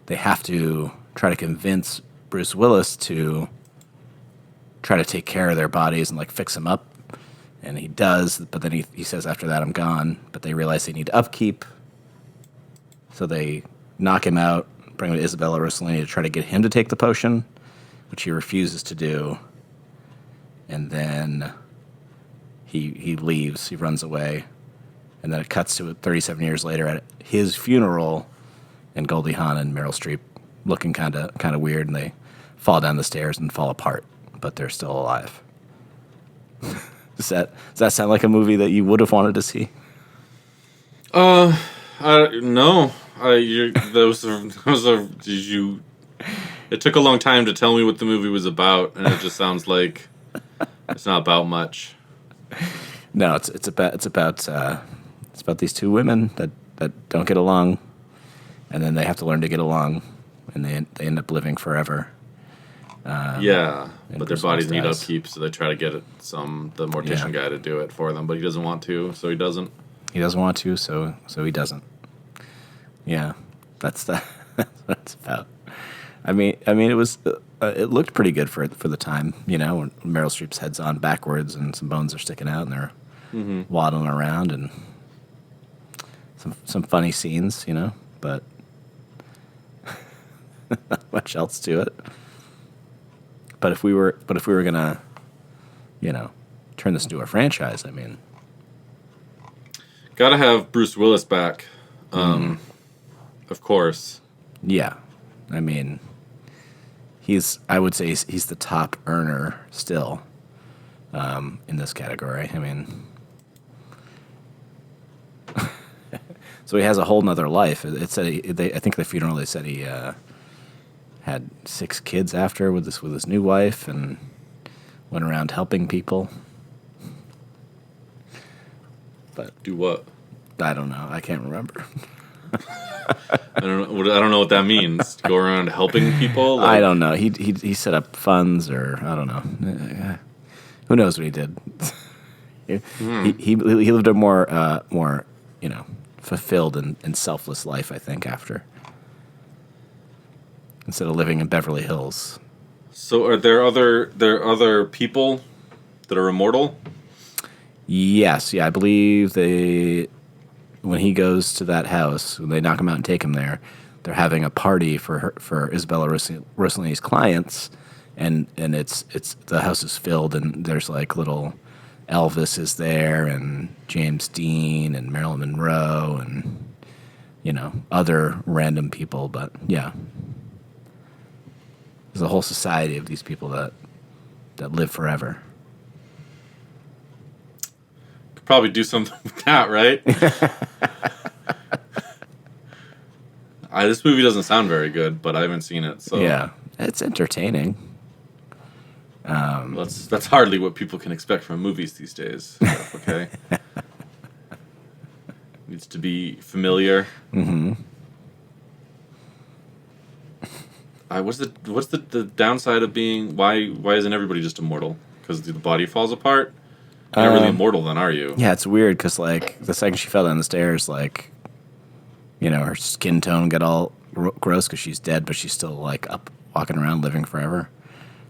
they have to try to convince Bruce Willis to try to take care of their bodies and like fix them up. And he does, but then he says after that, I'm gone. But they realize they need upkeep. So they knock him out, bring him to Isabella Rossellini to try to get him to take the potion, which he refuses to do. And then he leaves, he runs away. And then it cuts to 37 years later at his funeral, and Goldie Hawn and Meryl Streep looking kind of weird, and they fall down the stairs and fall apart, but they're still alive. Does that sound like a movie that you would have wanted to see? No. Those are. Did you? It took a long time to tell me what the movie was about, and it just sounds like it's not about much. No, it's about these two women that don't get along, and then they have to learn to get along, and they end up living forever. Yeah, but their Bruce bodies need dies. upkeep, so they try to get the mortician guy to do it for them, but he doesn't want to, so he doesn't. He doesn't want to, so he doesn't. Yeah, that's what it's about. I mean, it was it looked pretty good for the time, you know. When Meryl Streep's head's on backwards and some bones are sticking out, and they're waddling around, and some funny scenes, you know. But not much else to it. But if we were gonna, you know, turn this into a franchise, I mean, Gotta have Bruce Willis back, of course. yeah, I mean, I would say he's the top earner still, in this category. I mean, so he has a whole nother life. It said I think at the funeral they said he had 6 kids after with his new wife, and went around helping people. But Do what? I don't know. I can't remember. I don't know what that means. Go around helping people. I don't know. He set up funds, or I don't know. Who knows what he did? He lived a more you know, fulfilled and selfless life, I think, after, instead of living in Beverly Hills. So are there other people that are immortal? Yes, yeah, I believe when he goes to that house, when they knock him out and take him there, they're having a party for Isabella Rossellini's clients, and it's the house is filled, and there's like little Elvis is there, and James Dean, and Marilyn Monroe, and, you know, other random people. But yeah, there's a whole society of these people that live forever. Could probably do something with that, right? This movie doesn't sound very good, but I haven't seen it, so Yeah, it's entertaining. that's hardly what people can expect from movies these days. Okay, needs to be familiar. Mm-hmm. What's the downside of being why isn't everybody just immortal? Because the body falls apart. You're not really immortal, then, are you? Yeah, it's weird because, like, the second she fell down the stairs, like, you know, her skin tone got all gross because she's dead, but she's still, like, up, walking around, living forever.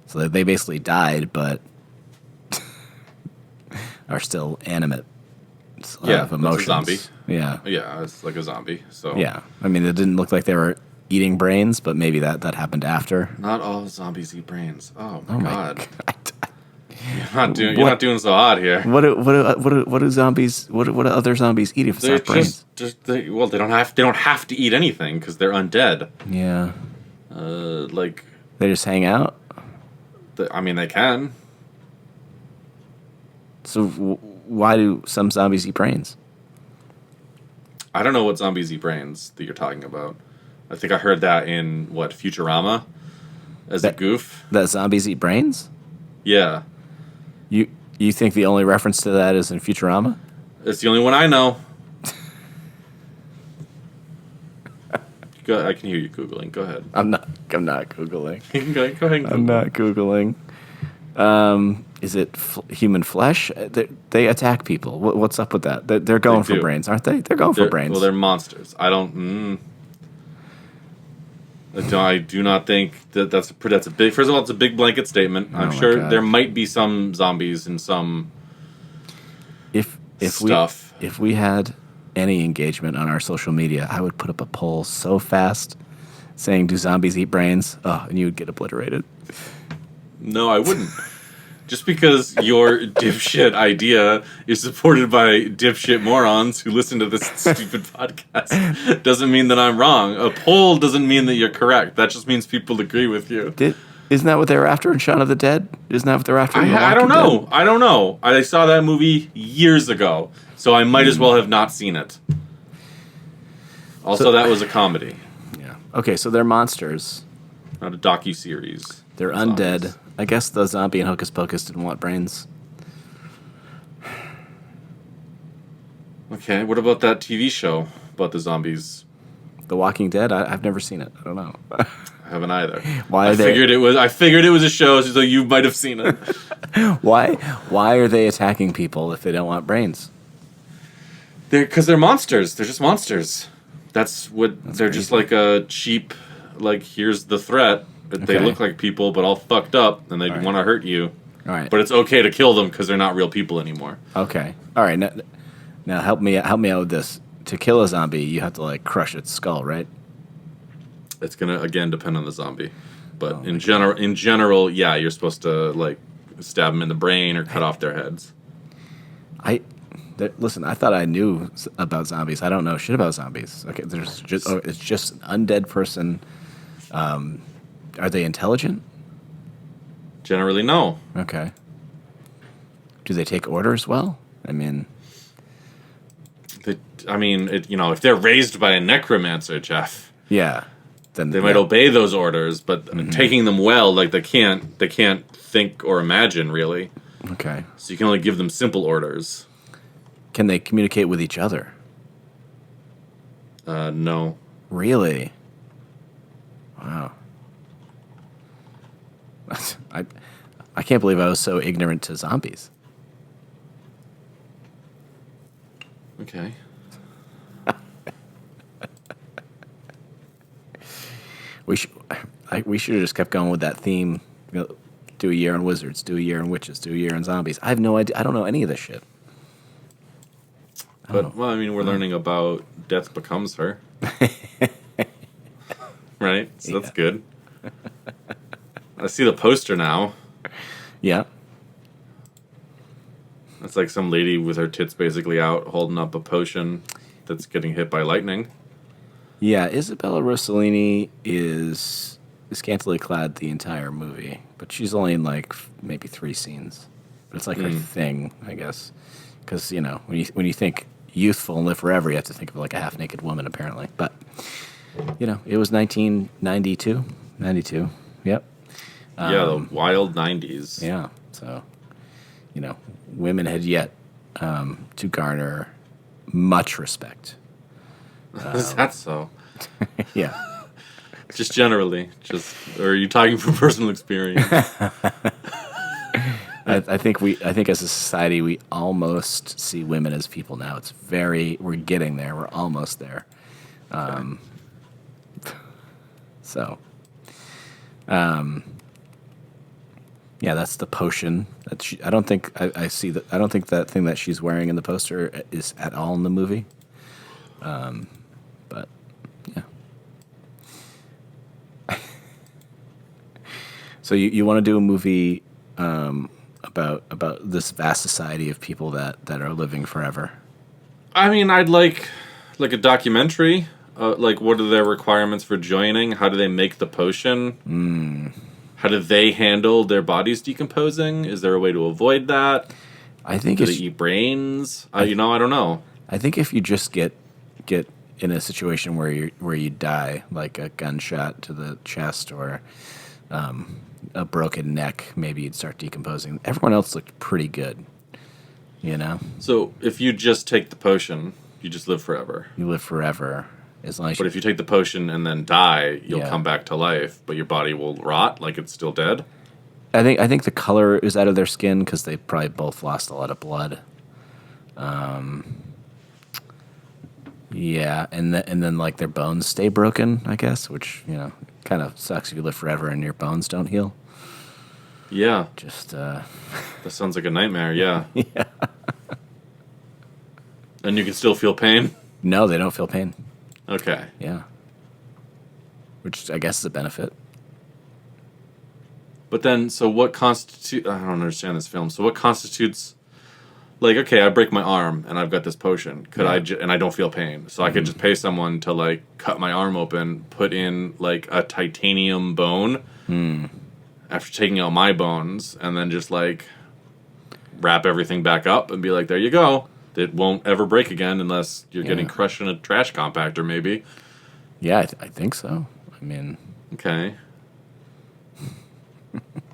So they basically died, but are still animate. Still Yeah, have that's a emotions. zombie. Yeah. Yeah, it's like a zombie. So Yeah. I mean, it didn't look like they were eating brains, but maybe that happened after. not all zombies eat brains. Oh my Oh, my god. God. You're not doing so hot here. What do zombies? What do other zombies eat if it's They're not brains? they don't have to eat anything because they're undead. Yeah. Like, They just hang out. I mean, they can. So why do some zombies eat brains? I don't know what zombies eat brains that you're talking about. I think I heard that in Futurama, as a goof. That zombies eat brains? Yeah, You think the only reference to that is in Futurama? it's the only one I know. I can hear you googling. Go ahead. I'm not googling. go ahead. And I'm Google. not googling. Is it human flesh? They attack people. What's up with that? They're going for do. brains, aren't they? They're going for brains. Well, they're monsters. I do not think that's a big. First of all, it's a big blanket statement. I'm sure God. there might be some zombies and some if stuff. If we had any engagement on our social media, I would put up a poll so fast saying, "Do zombies eat brains?" Oh, and you would get obliterated. No, I wouldn't. Just because your dipshit idea is supported by dipshit morons who listen to this stupid podcast doesn't mean that I'm wrong. A poll doesn't mean that you're correct. That just means people agree with you. Isn't that what they were after in Shaun of the Dead? Isn't that what they're after? I don't know. I don't know. I saw that movie years ago, so I might as well have not seen it. Also, that was a comedy. Yeah. Okay, so they're monsters. Not a docuseries. They're undead. I guess the zombie in Hocus Pocus didn't want brains. Okay, what about that TV show about the zombies? The Walking Dead? I've never seen it. I don't know. I haven't either. I figured it was a show, so you might have seen it. Why are they attacking people if they don't want brains? Because they're monsters. They're just monsters. They're crazy. just like a cheap, like, here's the threat. They look like people, but all fucked up, and they want to hurt you. All right. But it's okay to kill them because they're not real people anymore. Okay. All right. Now help me out with this. To kill a zombie, you have to like crush its skull, right? It's gonna again depend on the zombie, but in general, yeah, you're supposed to like stab them in the brain or cut off their heads. Listen, I thought I knew about zombies. I don't know shit about zombies. Okay, it's just an undead person. Are they intelligent? Generally, no. Okay. Do they take orders well? I mean, if they're raised by a necromancer, Jeff. Yeah. Then they might obey those orders, but taking them well, like they can't think or imagine really. Okay. So you can only give them simple orders. Can they communicate with each other? No. Really? Wow. I can't believe I was so ignorant to zombies. Okay. We should have just kept going with that theme. Do a year on wizards, do a year on witches, do a year on zombies. I have no idea. I don't know any of this shit. But we're learning about Death Becomes Her. Right? So that's good. I see the poster now. Yeah. It's like some lady with her tits basically out holding up a potion that's getting hit by lightning. Yeah, Isabella Rossellini is scantily clad the entire movie, but she's only in like maybe 3 scenes. But it's like her thing, I guess. Because, when you think youthful and live forever, you have to think of like a half-naked woman, apparently. But, it was 1992. 92, yep. Yeah, the wild 90s. Yeah, so, women had yet to garner much respect. Is that so? Yeah. Just generally, or are you talking from personal experience? I think as a society we almost see women as people now. We're getting there. We're almost there. Yeah, that's the potion. I don't think I see that. I don't think that thing that she's wearing in the poster is at all in the movie. But yeah. So you want to do a movie about this vast society of people that are living forever? I'd like a documentary. Like, what are their requirements for joining? How do they make the potion? How do they handle their bodies decomposing? Is there a way to avoid that? I think do they eat brains? I don't know. I think if you just get in a situation where you die, like a gunshot to the chest or a broken neck, maybe you'd start decomposing. Everyone else looked pretty good, So if you just take the potion, you just live forever. You live forever. But if you take the potion and then die, you'll come back to life, but your body will rot like it's still dead? I think the color is out of their skin because they probably both lost a lot of blood. Yeah, and then like their bones stay broken, I guess, which kind of sucks if you live forever and your bones don't heal. Yeah. Just That sounds like a nightmare, yeah. yeah. And you can still feel pain? No, they don't feel pain. Okay. Yeah, which I guess is a benefit. But then, so what constitutes... I don't understand this film. So what constitutes... Like, okay, I break my arm and I've got this potion. Could and I don't feel pain. So I could just pay someone to, like, cut my arm open, put in, like, a titanium bone after taking out my bones, and then just, like, wrap everything back up and be like, there you go. It won't ever break again unless you're getting crushed in a trash compactor, maybe. Yeah, I think so. I mean... Okay.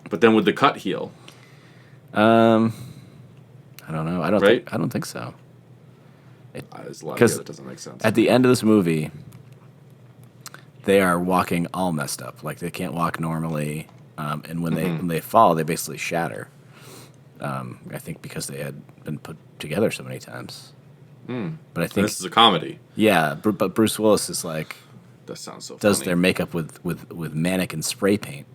But then would the cut heal? I don't know. I Right? don't think so. There's a lot here that doesn't make sense. At the end of this movie, they are walking all messed up. Like they can't walk normally, and when they fall, they basically shatter. I think because they had been put together so many times. But I think This is a comedy. yeah. But Bruce Willis is like That sounds so does funny. their makeup with mannequin spray paint.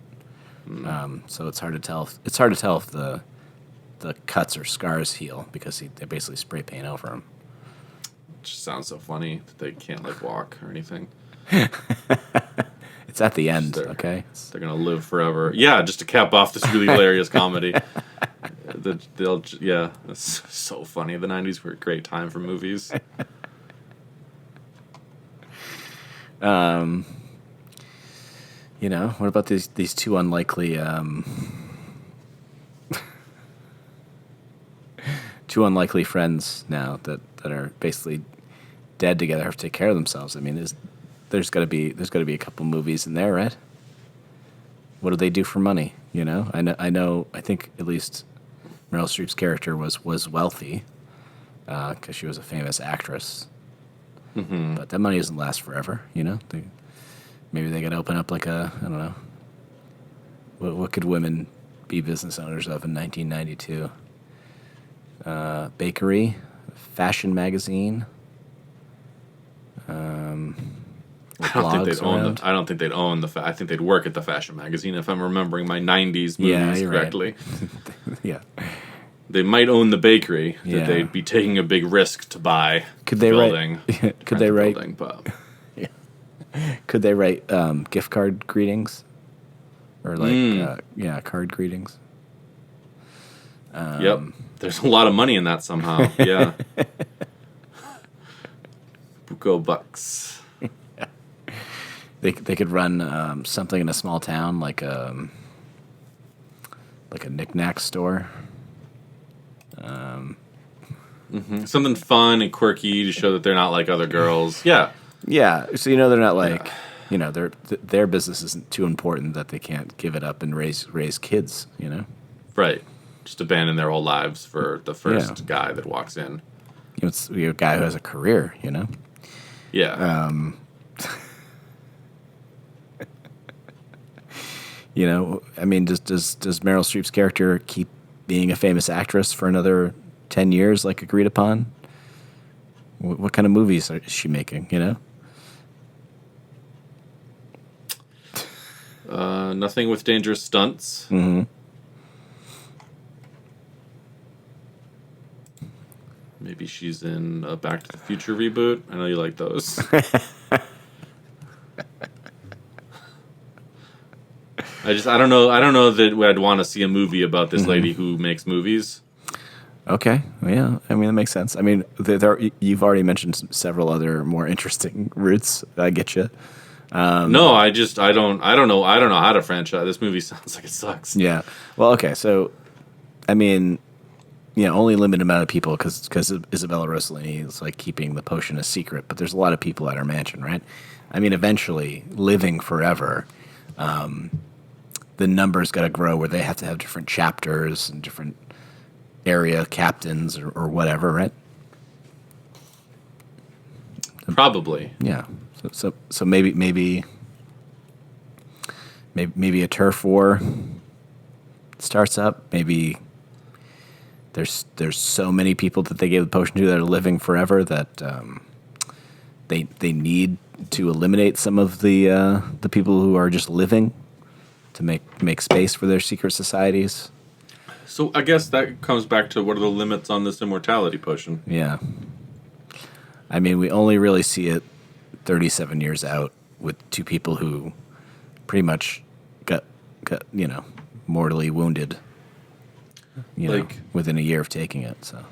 So it's hard to tell. It's hard to tell if the cuts or scars heal because they basically spray paint over them. It just sounds so funny that they can't, like, walk or anything. It's at the end, They're- okay? They're going to live forever. Yeah, just to cap off this really hilarious comedy. It's so funny. The 90s were a great time for movies. What about these two unlikely two unlikely friends now that are basically dead together, have to take care of themselves? I mean, there's got to be a couple movies in there, right? What do they do for money? I think at least Meryl Streep's character was wealthy because she was a famous actress. But that money doesn't last forever, Maybe they got to open up like I don't know. What could women be business owners of in 1992? Bakery, fashion magazine. I don't think they'd own I think they'd work at the fashion magazine if I'm remembering my 90s movies correctly. Right. Yeah. They might own the bakery that Yeah. they'd be taking a big risk to buy. Could they building, write? Could they write? Building, but Could they write gift card greetings, or like card greetings? Yep. There's a lot of money in that somehow. Yeah. Buco bucks. They could run something in a small town like a knick-knack store. Something fun and quirky to show that they're not like other girls. Yeah. Yeah, so they're not like their business isn't too important that they can't give it up and raise kids. Right. Just abandon their whole lives for the first guy that walks in. It's a guy who has a career. Yeah. I mean, does Meryl Streep's character keep being a famous actress for another 10 years, like agreed upon? What kind of movies is she making? Nothing with dangerous stunts. Mm-hmm. Maybe she's in a Back to the Future reboot. I know you like those. I don't know that I'd want to see a movie about this lady who makes movies. Okay, yeah. I mean, that makes sense. I mean, you've already mentioned several other more interesting routes. I get you. No, I don't know how to franchise. This movie sounds like it sucks. Yeah. Well, okay. So, I mean, only a limited amount of people because Isabella Rossellini is like keeping the potion a secret. But there's a lot of people at her mansion, right? I mean, eventually, living forever, the numbers got to grow where they have to have different chapters and different area captains or whatever, right? Probably. Yeah. So maybe a turf war starts up. Maybe there's so many people that they gave the potion to that are living forever that they need to eliminate some of the people who are just living to make space for their secret societies. So I guess that comes back to what are the limits on this immortality potion? Yeah. I mean, we only really see it 37 years out with two people who pretty much got mortally wounded, within a year of taking it. So,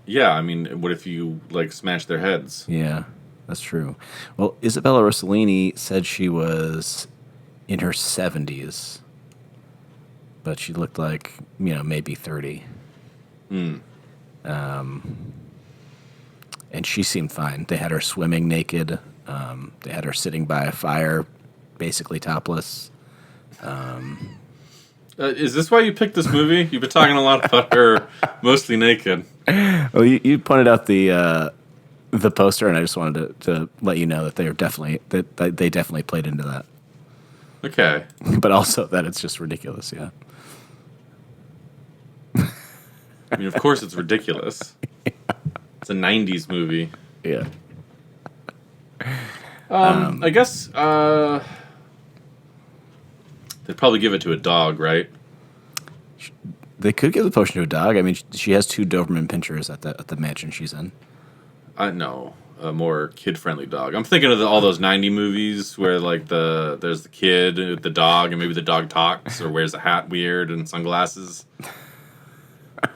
yeah, I mean, what if you, smash their heads? yeah, that's true. Well, Isabella Rossellini said she was in her 70s, but she looked like, maybe 30. And she seemed fine. They had her swimming naked. They had her sitting by a fire, basically topless. Is this why you picked this movie? You've been talking a lot about her mostly naked. Well, you pointed out the poster, and I just wanted to let you know that they definitely played into that. Okay. But also that it's just ridiculous, yeah. I mean, of course it's ridiculous. It's a 90s movie. Yeah. I guess they'd probably give it to a dog, right? They could give the potion to a dog. I mean, she has 2 Doberman Pinschers at the mansion she's in. No, a more kid-friendly dog. I'm thinking of all those 90 movies where there's the kid with the dog, and maybe the dog talks or wears a hat weird and sunglasses. I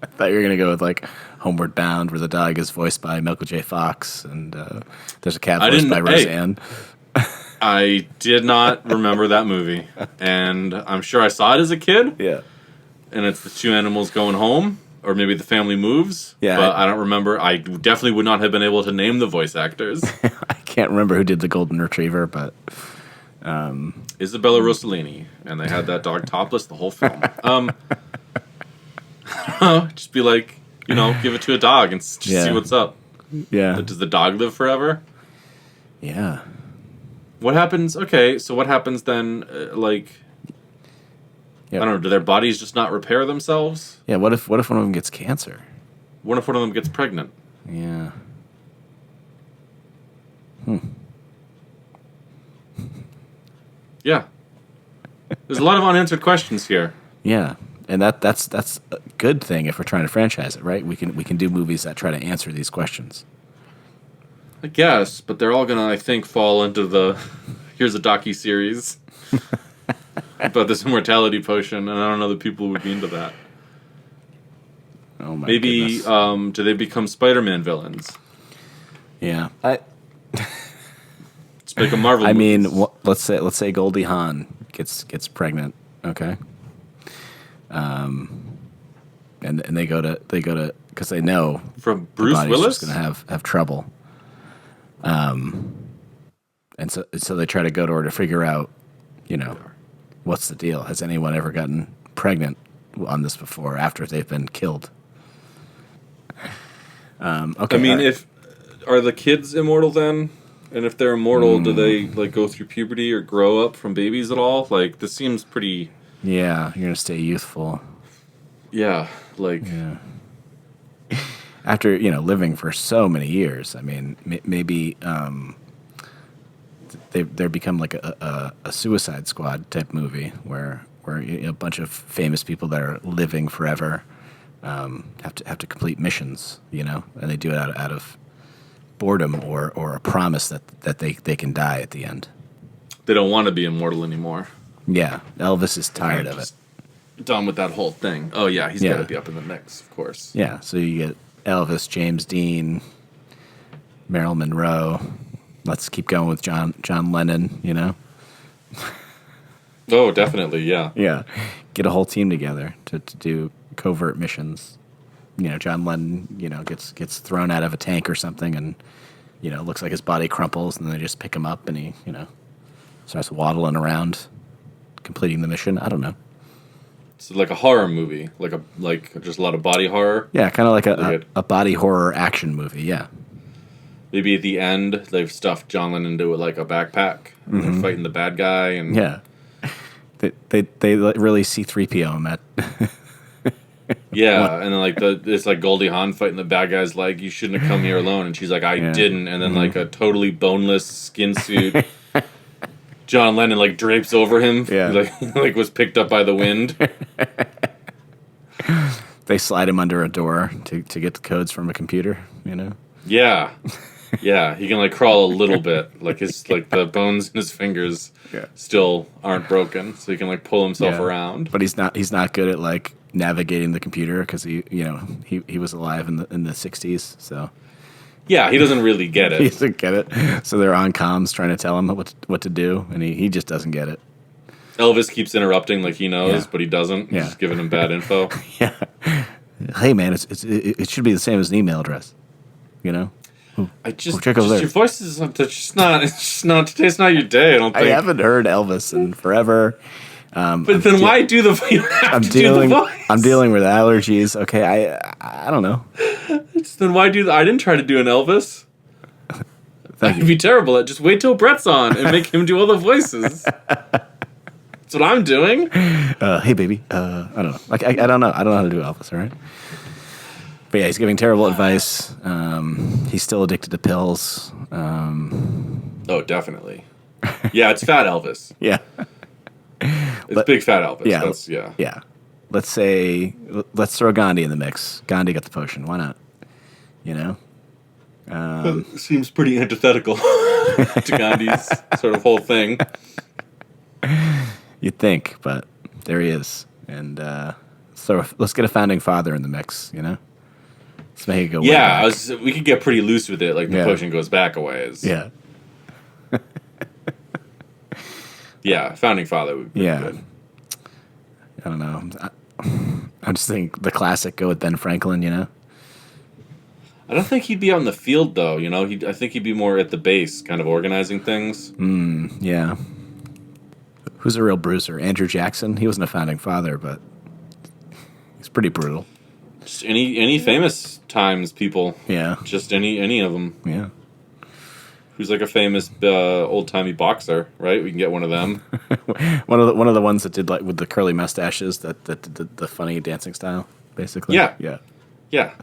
thought you were gonna go with Homeward Bound, where the dog is voiced by Michael J. Fox, and there's a cat voiced by Roseanne. I did not remember that movie, and I'm sure I saw it as a kid. Yeah. And it's the 2 animals going home, or maybe the family moves. Yeah, but I don't remember. I definitely would not have been able to name the voice actors. I can't remember who did the Golden Retriever, but Isabella Rossellini, and they had that dog topless the whole film. Just be give it to a dog and just see what's up. Yeah. Does the dog live forever? Yeah. What happens? Okay, so what happens then? I don't know. Do their bodies just not repair themselves? Yeah. What if one of them gets cancer? What if one of them gets pregnant? Yeah. Yeah. There's a lot of unanswered questions here. Yeah. And that's a good thing if we're trying to franchise it, right? We can do movies that try to answer these questions. I guess, but they're all gonna, I think, fall into the here's a docu-series about this immortality potion, and I don't know that people would be into that. Oh my Maybe goodness. Do they become Spider-Man villains? Yeah. Let's make a Marvel. Mean, let's say Goldie Hawn gets pregnant, okay? And they go to because they know from Bruce the body's Willis just gonna have trouble. And so they try to go to her to figure out, what's the deal? Has anyone ever gotten pregnant on this before after they've been killed? Okay. I mean, are the kids immortal then? And if they're immortal, do they go through puberty or grow up from babies at all? This seems pretty. Yeah, you're gonna stay youthful. Yeah, Yeah. After living for so many years, I mean, maybe they become like a Suicide Squad type movie where a bunch of famous people that are living forever have to complete missions, and they do it out of boredom or a promise that they can die at the end. They don't want to be immortal anymore. Yeah, Elvis is tired of it. Done with that whole thing. Oh yeah, he's got to be up in the mix, of course. Yeah, so you get Elvis, James Dean, Marilyn Monroe. Let's keep going with John Lennon. Oh, definitely, yeah. Yeah, get a whole team together to do covert missions. John Lennon, gets thrown out of a tank or something, and looks like his body crumples, and then they just pick him up, and he starts waddling around, completing the mission. I don't know. It's like a horror movie, like just a lot of body horror. Yeah, kind of like a body horror action movie. Yeah. Maybe at the end they've stuffed John Lennon into a backpack and they're fighting the bad guy. And yeah, they really C-3PO him at. Yeah, and then like it's like Goldie Hawn fighting the bad guys like you shouldn't have come here alone, and she's like I didn't, and then like a totally boneless skin suit. John Lennon like drapes over him, like was picked up by the wind. They slide him under a door to get the codes from a computer, you know. Yeah, yeah, he can like crawl a little bit, like the bones in his fingers still aren't broken, so he can like pull himself around. But he's not good at like navigating the computer because he was alive in the 60s, so. Yeah, he doesn't really get it. He doesn't get it. So they're on comms trying to tell him what to do, and he just doesn't get it. Elvis keeps interrupting like he knows, but he doesn't. He's just giving him bad info. Yeah. Hey, man, it should be the same as an email address. You know? Check over there. Your voice is today's not your day, I don't think. I haven't heard Elvis in forever. But then why do the voice? I'm dealing with allergies. Okay, I don't know. Then why do I didn't try to do an Elvis. That'd be terrible. Just wait till Brett's on and make him do all the voices. That's what I'm doing. Hey, baby. I don't know. Like I don't know. I don't know how to do Elvis. All right. But yeah, he's giving terrible advice. He's still addicted to pills. Oh, definitely. Yeah, it's Fat Elvis. Yeah. It's big Fat Elvis. Yeah. Let's throw Gandhi in the mix. Gandhi got the potion. Why not? You know? Seems pretty antithetical to Gandhi's sort of whole thing. You'd think, but there he is. And so let's get a founding father in the mix, you know? Let's make it go way back. We could get pretty loose with it, like the potion goes back a ways. Yeah. Yeah, founding father would be good. I don't know. I just think the classic go with Ben Franklin, you know? I don't think he'd be out in the field, though, you know? I think he'd be more at the base, kind of organizing things. Yeah. Who's a real bruiser? Andrew Jackson? He wasn't a founding father, but he's pretty brutal. Just any famous times people. Yeah. Just any of them. Yeah. Who's like a famous old-timey boxer, right? We can get one of them. one of the ones that did like with the curly mustaches, that did the funny dancing style, basically. Yeah. Yeah. Yeah.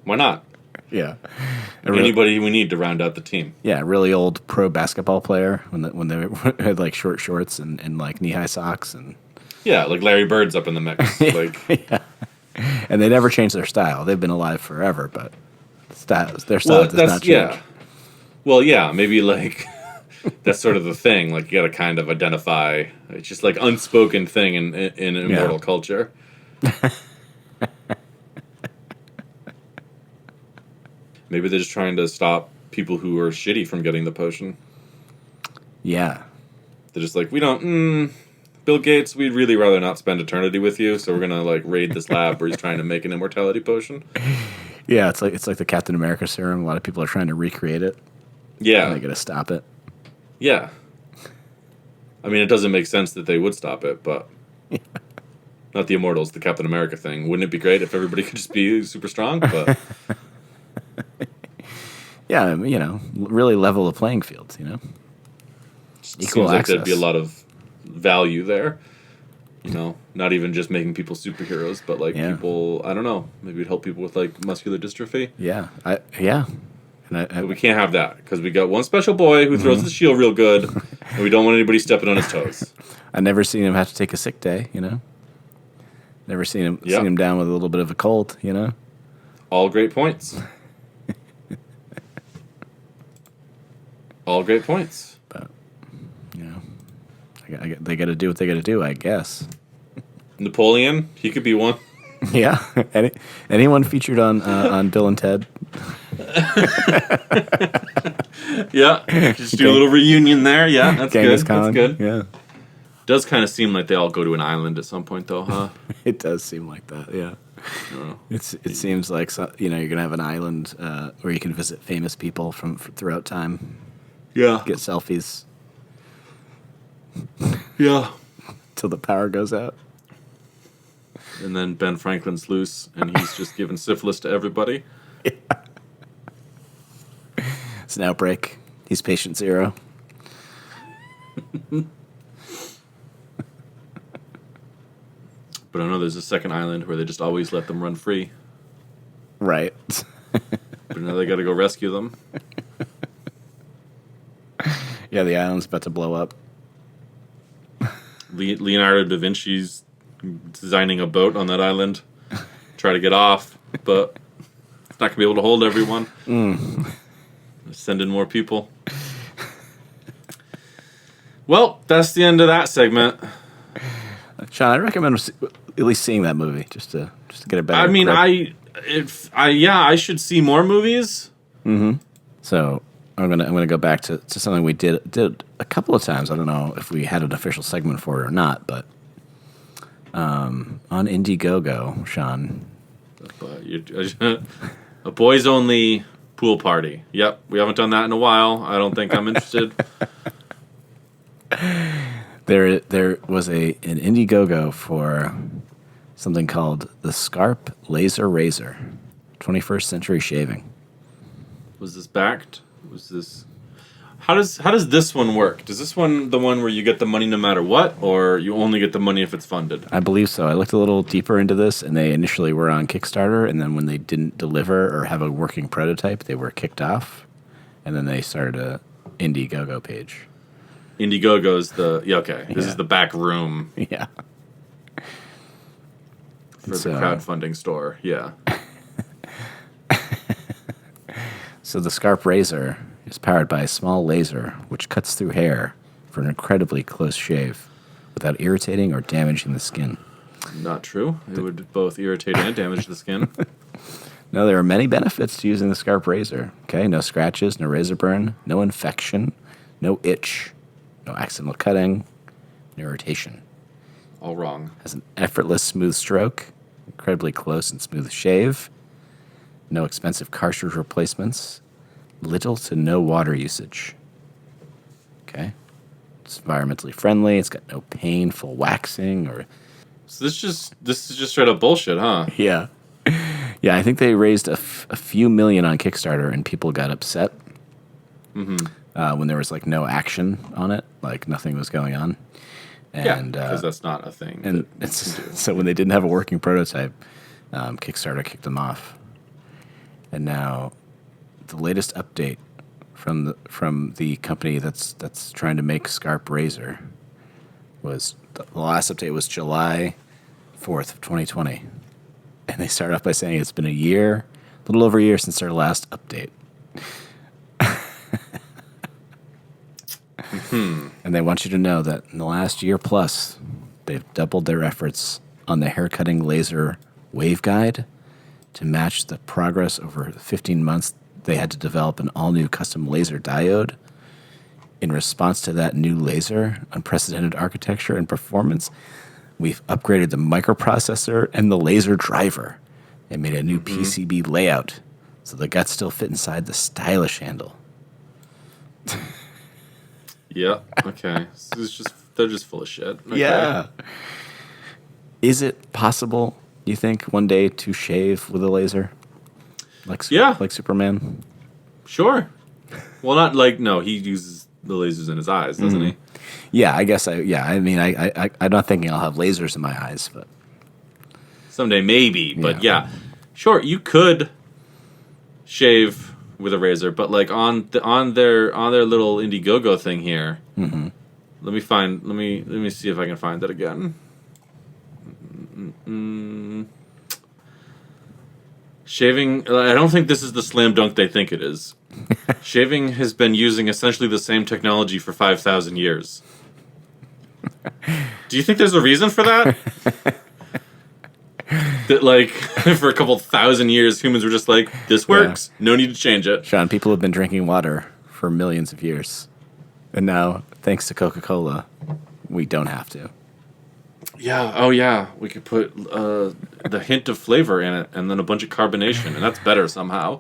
Why not? Yeah. Anybody we need to round out the team. Yeah, really old pro basketball player when they had like short shorts and like knee high socks and. Yeah, like Larry Bird's up in the mix. Yeah. And they never changed their style. They've been alive forever, but their style does not change. Yeah. Well, yeah, maybe like that's sort of the thing. Like you got to kind of identify. It's just like unspoken thing in immortal culture. Maybe they're just trying to stop people who are shitty from getting the potion. Yeah. They're just like, we don't. Bill Gates, we'd really rather not spend eternity with you, so we're gonna like raid this lab where he's trying to make an immortality potion. Yeah, it's like the Captain America serum. A lot of people are trying to recreate it. Yeah, and they gotta stop it. Yeah, I mean, it doesn't make sense that they would stop it, but not the Immortals, the Captain America thing. Wouldn't it be great if everybody could just be super strong? But yeah, you know, really level the playing field. You know, equal access. Like there'd be a lot of value there, you know, not even just making people superheroes, but like people, I don't know, maybe it'd help people with like muscular dystrophy. Yeah. But we can't have that because we got one special boy who throws the shield real good, and we don't want anybody stepping on his toes. I never seen him have to take a sick day, you know. Never seen him down with a little bit of a cold, you know. All great points. All great points. But you know, they got to do what they got to do, I guess. Napoleon, he could be one. Yeah. Anyone featured on Bill and Ted? Yeah. Just do a little reunion there. Yeah, that's Genghis good. Khan. That's good. Yeah. Does kind of seem like they all go to an island at some point, though, huh? It does seem like that. Yeah. It seems like you're gonna have an island where you can visit famous people from throughout time. Yeah. Get selfies. Yeah. Till the power goes out. And then Ben Franklin's loose, and he's just giving syphilis to everybody. Yeah. It's an outbreak. He's patient zero. But I know there's a second island where they just always let them run free. Right. But now they got to go rescue them. Yeah, the island's about to blow up. Leonardo da Vinci's designing a boat on that island. Try to get off, but it's not going to be able to hold everyone. Send in more people. Well, that's the end of that segment. Sean, I recommend at least seeing that movie just to get a better. I mean, grip. I should see more movies. So I'm gonna go back to something we did a couple of times. I don't know if we had an official segment for it or not, but on Indiegogo, Sean. A boys only pool party. Yep, we haven't done that in a while. I don't think I'm interested. There was an Indiegogo for something called the Scarp Laser Razor, 21st Century Shaving. Was this backed? Was this? How does this one work? Does this one the one where you get the money no matter what, or you only get the money if it's funded? I believe so. I looked a little deeper into this, and they initially were on Kickstarter, and then when they didn't deliver or have a working prototype, they were kicked off, and then they started a Indiegogo page. Indiegogo's This is the back room Yeah. for the crowdfunding store. Yeah. So the Scarp Razor is powered by a small laser which cuts through hair for an incredibly close shave without irritating or damaging the skin. Not true. It would both irritate and damage the skin. No, there are many benefits to using the Scarp Razor. Okay, no scratches, no razor burn, no infection, no itch, no accidental cutting, no irritation. All wrong. Has an effortless smooth stroke, incredibly close and smooth shave, no expensive cartridge replacements, little to no water usage. Okay. It's environmentally friendly, it's got no painful waxing or... So this is just straight up bullshit, huh? Yeah. Yeah, I think they raised a few million on Kickstarter and people got upset when there was like no action on it, like nothing was going on. And, because that's not a thing. And so when they didn't have a working prototype, Kickstarter kicked them off. And now the latest update from the company that's trying to make Scarp Razor was the last update was July 4th of 2020. And they start off by saying it's been a little over a year since their last update. And they want you to know that in the last year plus, they've doubled their efforts on the haircutting laser waveguide to match the progress over 15 months. They had to develop an all-new custom laser diode. In response to that new laser, unprecedented architecture and performance, we've upgraded the microprocessor and the laser driver and made a new PCB layout so the guts still fit inside the stylish handle. Yeah, okay. So they're just full of shit. Okay. Yeah. Is it possible, you think, one day to shave with a laser? Like Superman? Sure. Well, not like, no, he uses the lasers in his eyes, doesn't he? Yeah, I guess I'm not thinking I'll have lasers in my eyes, but someday maybe, but yeah. Sure, you could shave with a razor, but like on their little Indiegogo thing here. Let me see if I can find that again. Shaving, I don't think this is the slam dunk they think it is. Shaving has been using essentially the same technology for 5,000 years. Do you think there's a reason for that? That, like, for a couple thousand years, humans were just like, this works. No need to change it. Sean, people have been drinking water for millions of years. And now, thanks to Coca-Cola, we don't have to. Yeah, oh yeah. We could put the hint of flavor in it and then a bunch of carbonation, and that's better somehow.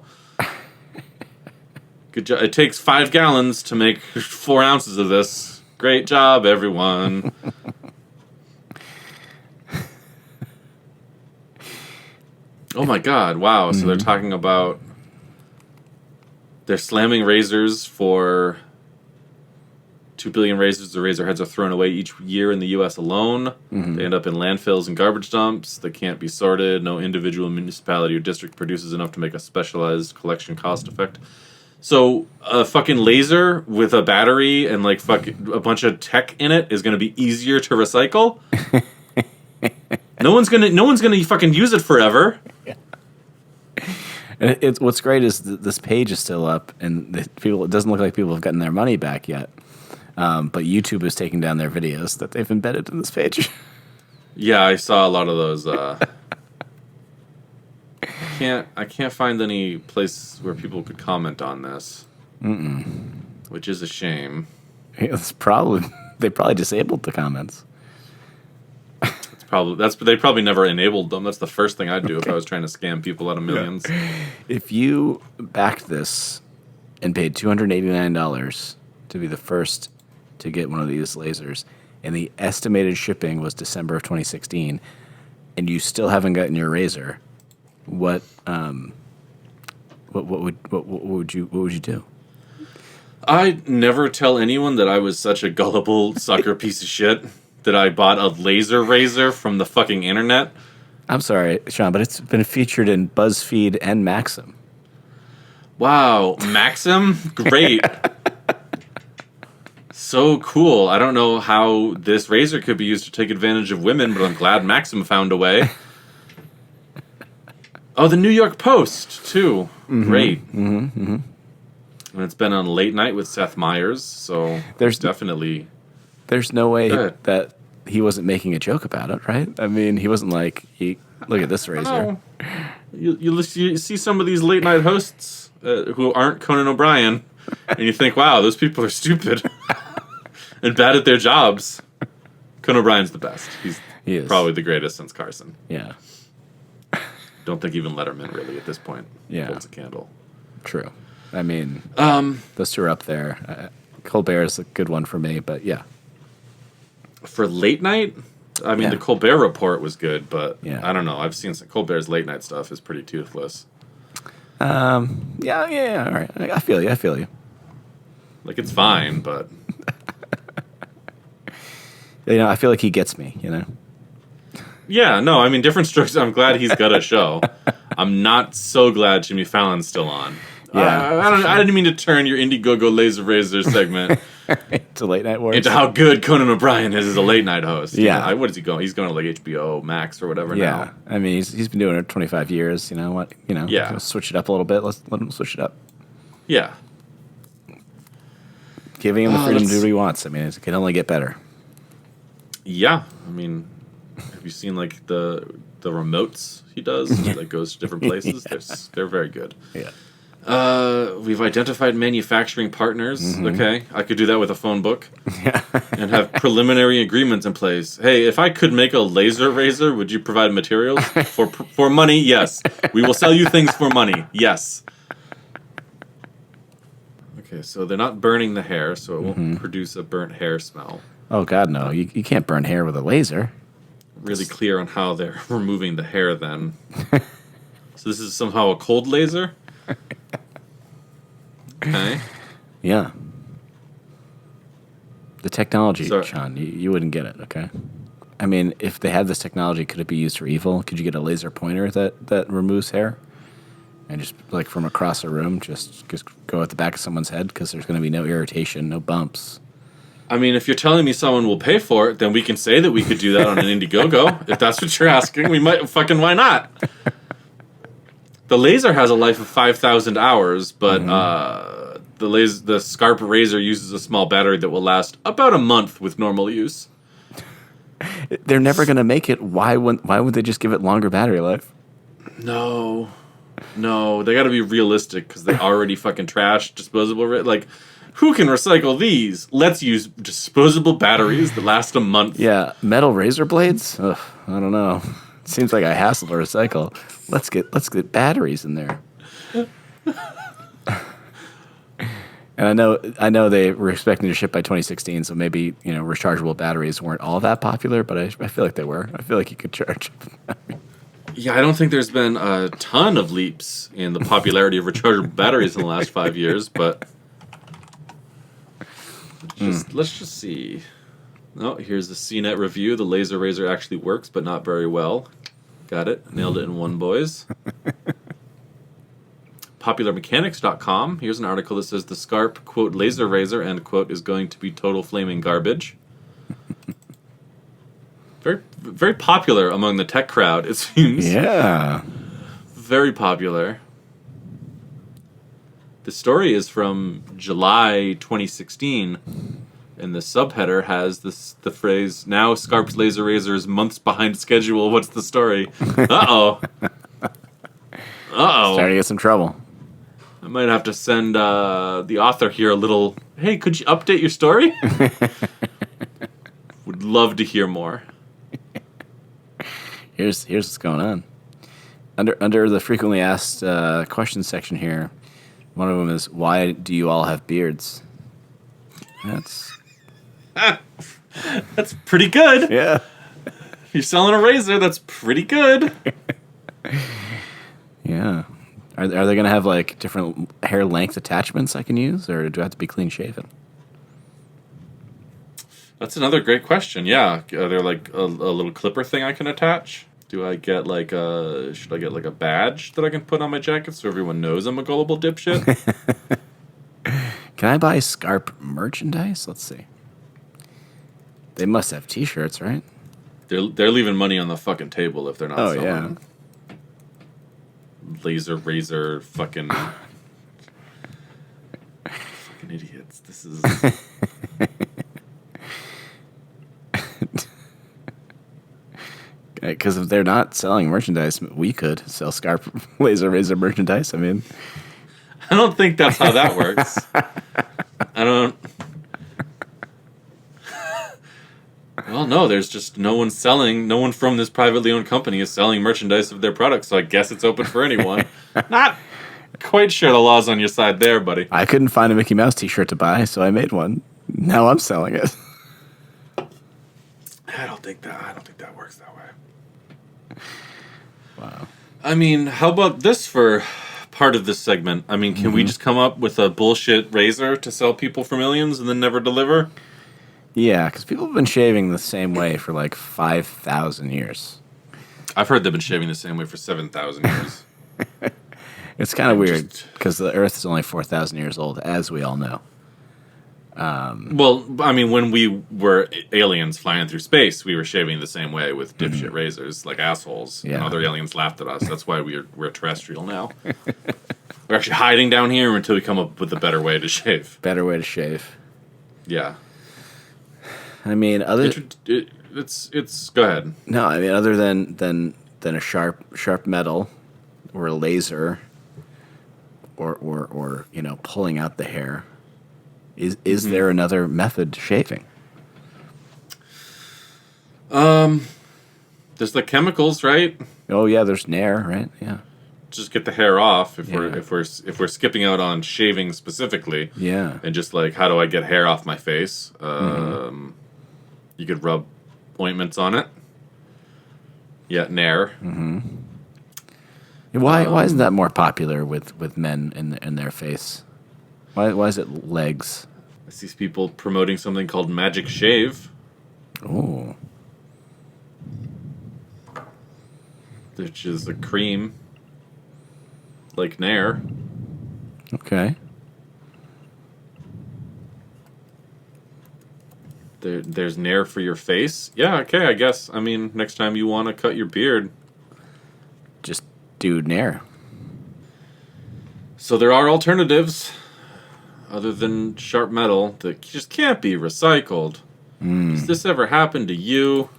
Good job. It takes 5 gallons to make 4 ounces of this. Great job, everyone. Oh my god, wow. So they're talking about... They're slamming razors for 2 billion razors or razor heads are thrown away each year in the U.S. alone. They end up in landfills and garbage dumps. They can't be sorted. No individual municipality or district produces enough to make a specialized collection cost effect. So a fucking laser with a battery and like a bunch of tech in it is going to be easier to recycle. No one's gonna fucking use it forever. Yeah. And what's great is this page is still up, and it doesn't look like people have gotten their money back yet. But YouTube is taking down their videos that they've embedded in this page. Yeah, I saw a lot of those. I can't find any place where people could comment on this, which is a shame. They probably disabled the comments. They probably never enabled them. That's the first thing I'd do if I was trying to scam people out of millions. Yeah. If you backed this and paid $289 to be the first to get one of these lasers, and the estimated shipping was December of 2016, and you still haven't gotten your razor, what would you do? I'd never tell anyone that I was such a gullible sucker piece of shit that I bought a laser razor from the fucking internet. I'm sorry, Sean, but it's been featured in BuzzFeed and Maxim. Wow, Maxim? Great. So cool. I don't know how this razor could be used to take advantage of women, but I'm glad Maxim found a way. Oh, the New York Post, too. Great. And it's been on Late Night with Seth Meyers, so there's definitely... There's no way that he wasn't making a joke about it, right? I mean, he wasn't like, look at this razor. You see some of these late night hosts who aren't Conan O'Brien, and you think, wow, those people are stupid and bad at their jobs. Conan O'Brien's the best. He is probably the greatest since Carson. Yeah. Don't think even Letterman really at this point holds a candle. True. I mean, those two are up there. Colbert is a good one for me, but yeah. For late night, I mean, the Colbert Report was good, but I don't know. I've seen some Colbert's late night stuff is pretty toothless. Yeah, all right. I feel you. Like, it's fine, but... I feel like he gets me, Yeah, no, I mean, different strokes. I'm glad he's got a show. I'm not so glad Jimmy Fallon's still on. Yeah, I didn't mean to turn your Indiegogo Laser Razor segment to Late Night Wars. Into how good Conan O'Brien is as a late night host. Yeah. What is he going? He's going to like HBO Max or whatever now. Yeah, I mean, he's been doing it 25 years. Let's switch it up a little bit. Let him switch it up. Yeah. Giving him the freedom to do what he wants. I mean, it can only get better. Yeah, I mean, have you seen like the remotes he does? That goes to different places. They're very good. Yeah. We've identified manufacturing partners. Okay, I could do that with a phone book. And have preliminary agreements in place. Hey, if I could make a laser razor, would you provide materials for money? Yes, we will sell you things for money. Yes. Okay, so they're not burning the hair, so it won't produce a burnt hair smell. Oh God, no! You can't burn hair with a laser. Really clear on how they're removing the hair. Then, so this is somehow a cold laser. Okay. Yeah. The technology, Sean, you wouldn't get it, okay? I mean, if they had this technology, could it be used for evil? Could you get a laser pointer that removes hair? And just, like, from across a room, just go at the back of someone's head because there's going to be no irritation, no bumps. I mean, if you're telling me someone will pay for it, then we can say that we could do that on an Indiegogo. If that's what you're asking, why not? The laser has a life of 5,000 hours, but the Scarp razor uses a small battery that will last about a month with normal use. They're never going to make it. Why would they just give it longer battery life? No, they got to be realistic because they already fucking trashed disposable. Like, who can recycle these? Let's use disposable batteries that last a month. Yeah, metal razor blades. Ugh, I don't know. Seems like a hassle to recycle. Let's get batteries in there. And I know they were expecting to ship by 2016, so maybe rechargeable batteries weren't all that popular, but I feel like they were. I feel like you could charge. Yeah, I don't think there's been a ton of leaps in the popularity of rechargeable batteries in the last 5 years, but Let's just see. Oh, here's the CNET review. The laser razor actually works, but not very well. Got it. Nailed it in one, boys. PopularMechanics.com. Here's an article that says the Scarp, quote, laser razor, end quote, is going to be total flaming garbage. Very, very popular among the tech crowd, it seems. Yeah. Very popular. The story is from July 2016, and the subheader has the phrase, now Scarp's laser razor is months behind schedule. What's the story? Uh-oh. Uh-oh. Starting to get some trouble. I might have to send the author here a little, hey, could you update your story? Would love to hear more. Here's what's going on. Under the frequently asked questions section here, one of them is, why do you all have beards? That's pretty good. yeah. If you're selling a razor, that's pretty good. Yeah. Are they going to have like different hair length attachments I can use, or do I have to be clean shaven? That's another great question. Yeah, are there like a little clipper thing I can attach? Do I get like should I get like a badge that I can put on my jacket so everyone knows I'm a gullible dipshit? Can I buy Scarp merchandise? Let's see. They must have T-shirts, right? They're leaving money on the fucking table if they're not selling. Yeah. Laser razor fucking idiots. This is Because if they're not selling merchandise, we could sell Scarp laser razor merchandise. I mean, I don't think that's how that works. I don't. Well, no, there's just no one from this privately owned company is selling merchandise of their products, so I guess it's open for anyone. Not quite sure the law's on your side there, buddy. I couldn't find a Mickey Mouse T-shirt to buy, so I made one. Now I'm selling it. I don't think that works that way. Wow. I mean, how about this for part of this segment? I mean, can we just come up with a bullshit razor to sell people for millions and then never deliver? Yeah, because people have been shaving the same way for like 5,000 years. I've heard they've been shaving the same way for 7,000 years. It's kind of weird because the Earth is only 4,000 years old, as we all know. Well, I mean, when we were aliens flying through space, we were shaving the same way with dipshit razors, like assholes. Yeah. And other aliens laughed at us. That's why we're terrestrial now. We're actually hiding down here until we come up with a better way to shave. Better way to shave. Yeah. I mean, It's go ahead. No, I mean, other than a sharp metal or a laser or pulling out the hair. Is there another method to shaving? There's the chemicals, right? Oh yeah, there's Nair, right? Yeah. Just get the hair off if Yeah. we're skipping out on shaving specifically. Yeah. And just like, how do I get hair off my face? You could rub ointments on it. Yeah, Nair. Why isn't that more popular with men in their face? Why is it legs? I see people promoting something called Magic Shave, Oh. which is a cream like Nair. Okay. There's Nair for your face. Yeah, okay, I guess. I mean, next time you want to cut your beard. Just do Nair. So there are alternatives other than sharp metal that just can't be recycled. Does this ever happen to you?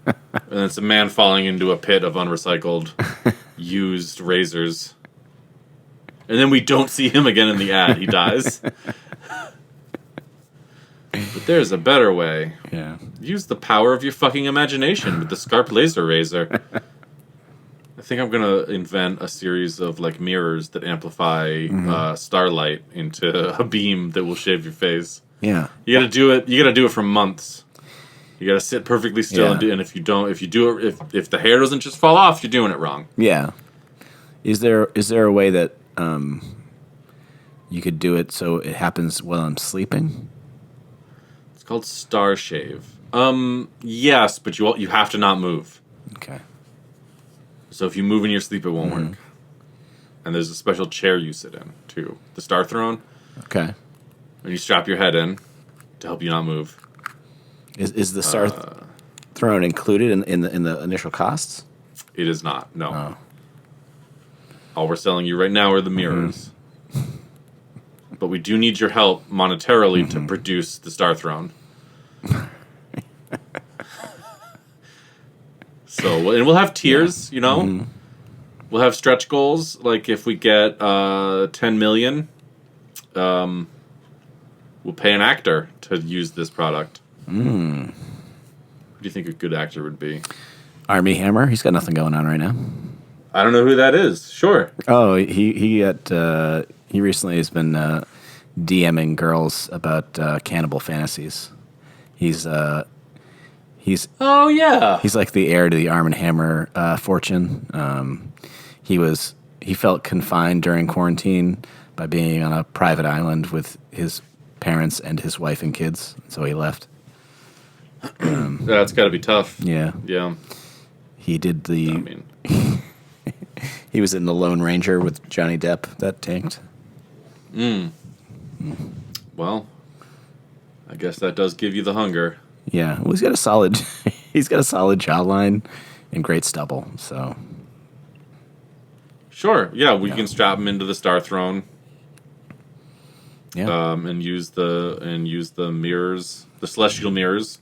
And it's a man falling into a pit of unrecycled, used razors. And then we don't see him again in the ad. He dies. But there's a better way. Yeah. Use the power of your fucking imagination with the Scarp laser razor. I think I'm gonna invent a series of like mirrors that amplify starlight into a beam that will shave your face. Yeah. You gotta do it. You gotta do it for months. You gotta sit perfectly still Yeah. and if you do it, if the hair doesn't just fall off, you're doing it wrong. Yeah. Is there a way that You could do it so it happens while I'm sleeping. It's called Star Shave. Yes, but you have to not move. Okay. So if you move in your sleep, it won't work. And there's a special chair you sit in, too. The Star Throne. Okay. And you strap your head in to help you not move. Is the Star Throne included in the initial costs? It is not, no. Oh. All we're selling you right now are the mirrors. But we do need your help monetarily to produce the Star Throne. So, and we'll have tiers, you know? We'll have stretch goals. Like, if we get 10 million, we'll pay an actor to use this product. Who do you think a good actor would be? Army Hammer. He's got nothing going on right now. I don't know who that is. Sure. Oh, he recently has been DMing girls about cannibal fantasies. He's oh yeah. he's like the heir to the Arm and Hammer fortune. He felt confined during quarantine by being on a private island with his parents and his wife and kids, so he left. That's got to be tough. Yeah. Yeah. He did I mean, he was in The Lone Ranger with Johnny Depp. That tanked. well, I guess that does give you the hunger. Yeah, well, he's got a solid jawline and great stubble. So Sure. Yeah, we can strap him into the Star Throne. yeah, And use the mirrors, the celestial mirrors,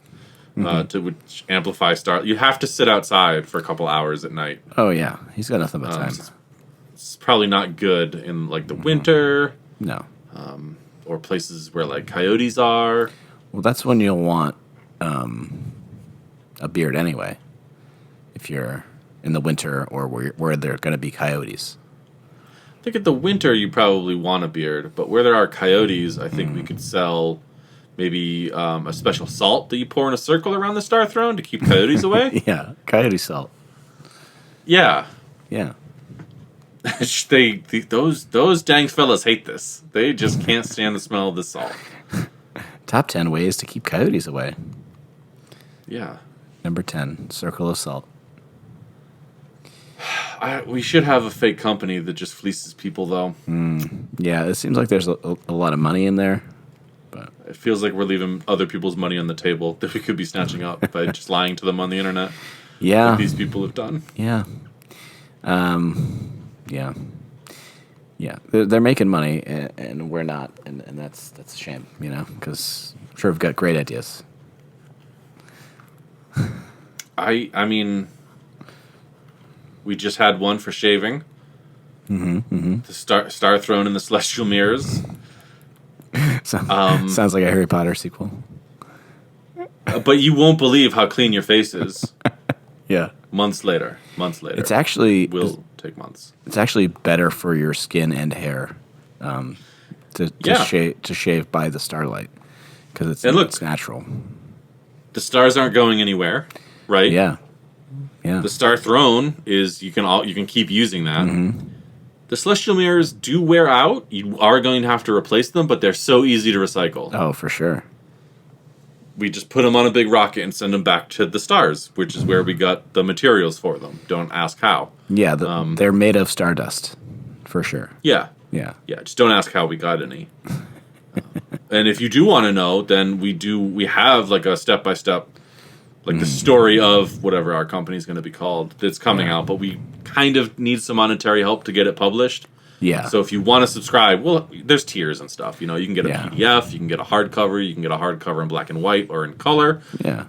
to which amplify star. You have to sit outside for a couple hours at night. oh yeah, he's got nothing but time. It's probably not good in like the winter No, or places where like coyotes are. well, that's when you'll want a beard anyway. If you're in the winter or where there are going to be coyotes. I think at the winter you probably want a beard, but where there are coyotes, I think we could sell maybe a special salt that you pour in a circle around the Star Throne to keep coyotes away. Yeah, coyote salt. Yeah. Yeah, those dang fellas hate this. They just can't stand the smell of the salt. top 10 ways to keep coyotes away. Yeah. Number 10, circle of salt. We should have a fake company that just fleeces people, though. Yeah, it seems like there's a lot of money in there. It feels like we're leaving other people's money on the table that we could be snatching up by just lying to them on the internet. Yeah, Like these people have done. yeah, yeah, yeah. They're making money, and we're not, and that's a shame, you know, because I'm sure we've got great ideas. I mean, we just had one for shaving. The Star Throne and the Celestial Mirrors. Sounds like a Harry Potter sequel. But you won't believe how clean your face is. Yeah, Months later. it's actually will take months. it's actually better for your skin and hair Yeah. to shave by the starlight because And look, it's natural. The stars aren't going anywhere, right? Yeah, yeah. The Star Throne is you can keep using that. The Celestial Mirrors do wear out. You are going to have to replace them, but they're so easy to recycle. Oh, for sure. We just put them on a big rocket and send them back to the stars, which is where we got the materials for them. Don't ask how. Yeah, they're made of stardust, for sure. Yeah. Yeah. Yeah, just don't ask how we got any. And if you do want to know, then we have like a step-by-step, like the story of whatever our company is going to be called that's coming out, but we kind of need some monetary help to get it published. Yeah. So if you want to subscribe, well, there's tiers and stuff. You know, you can get a Yeah. PDF, you can get a hardcover, you can get a hardcover in black and white or in color, Yeah.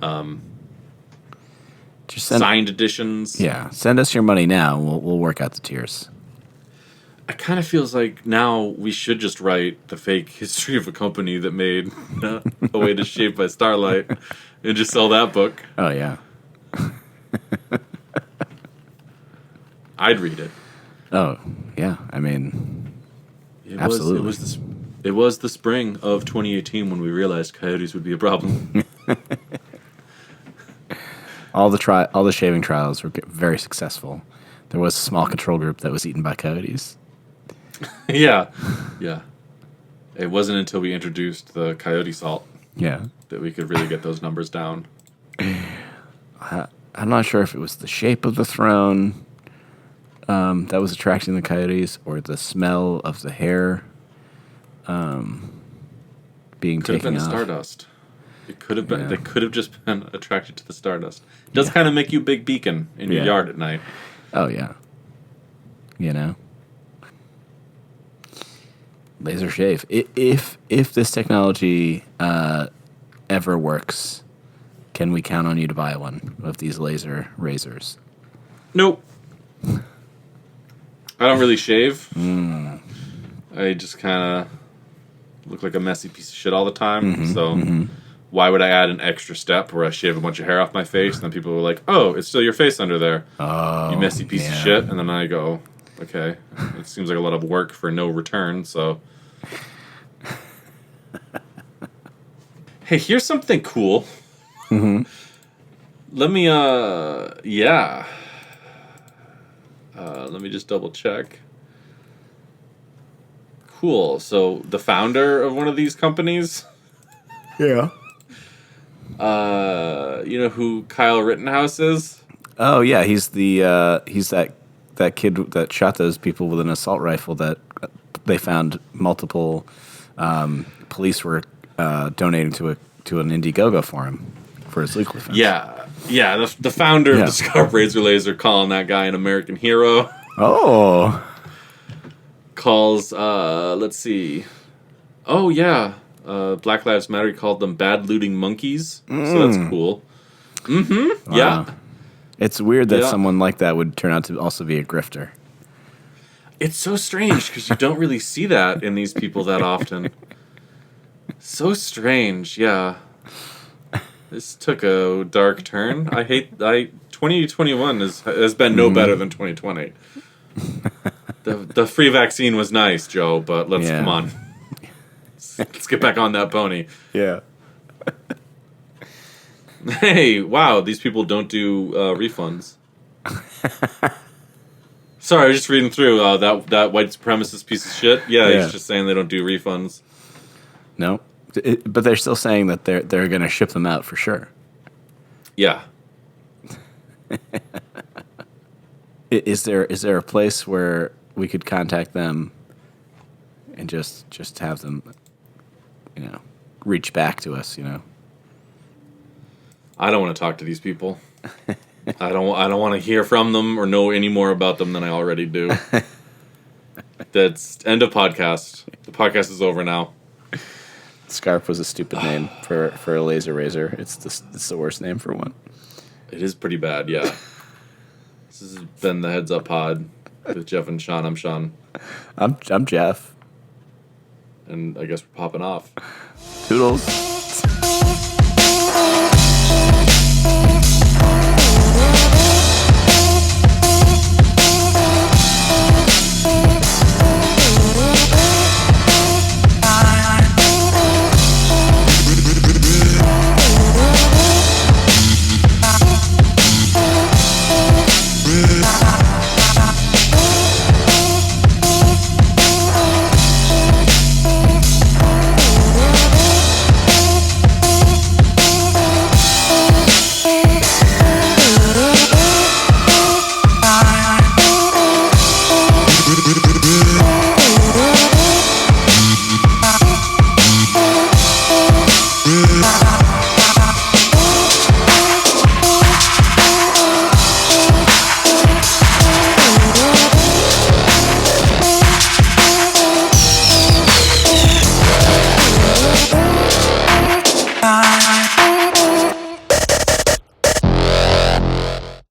Just signed editions. Yeah. Send us your money now. We'll work out the tiers. It kind of feels like now we should just write the fake history of a company that made a way to shave by starlight and just sell that book. Oh yeah. I'd read it. Oh yeah. I mean, It Absolutely. it was the spring of 2018 when we realized coyotes would be a problem. all the shaving trials were very successful. There was a small control group that was eaten by coyotes. Yeah. Yeah. It wasn't until we introduced the coyote salt Yeah. that we could really get those numbers down. I'm not sure if it was the shape of the throne that was attracting the coyotes, or the smell of the hair being Could have taken been the off. stardust. It could have been. Yeah. They could have just been attracted to the stardust. It does kind of make you a big beacon in your Yeah. yard at night. Oh yeah. You know. Laser shave. If this technology ever works, can we count on you to buy one of these laser razors? Nope. I don't really shave. I just kind of look like a messy piece of shit all the time. So why would I add an extra step where I shave a bunch of hair off my face and then people were like, "Oh, it's still your face under there, you messy piece of shit." And then I go, "Okay, it seems like a lot of work for no return." So, hey, here's something cool. Let me, let me just double check. Cool. So the founder of one of these companies, Yeah. you know who Kyle Rittenhouse is? Oh yeah, he's that kid that shot those people with an assault rifle that they found multiple police were donating to an Indiegogo for him for his legal defense. Yeah. The founder of the Scarp Razor Laser, calling that guy an American hero. Oh. Calls, let's see. Oh yeah, Black Lives Matter, he called them bad looting monkeys. So that's cool. Wow. Yeah. It's weird that Yeah. someone like that would turn out to also be a grifter. It's so strange because you don't really see that in these people that often. So strange, yeah. This took a dark turn. 2021 has been no better than 2020. The free vaccine was nice, Joe, but come on. Let's get back on that pony. Yeah. Hey, wow, these people don't do refunds. Sorry, I was just reading through that white supremacist piece of shit. Yeah, Yeah. he's just saying they don't do refunds. No. But they're still saying that they're going to ship them out for sure. Yeah. Is there a place where we could contact them and just have them, reach back to us, I don't want to talk to these people. I don't want to hear from them or know any more about them than I already do. That's end of podcast. The podcast is over now. Scarp was a stupid name for a laser razor. It's the worst name for one. It is pretty bad, yeah. This has been the Heads Up Pod with Jeff and Sean. I'm Sean. I'm Jeff. And I guess we're popping off. Toodles.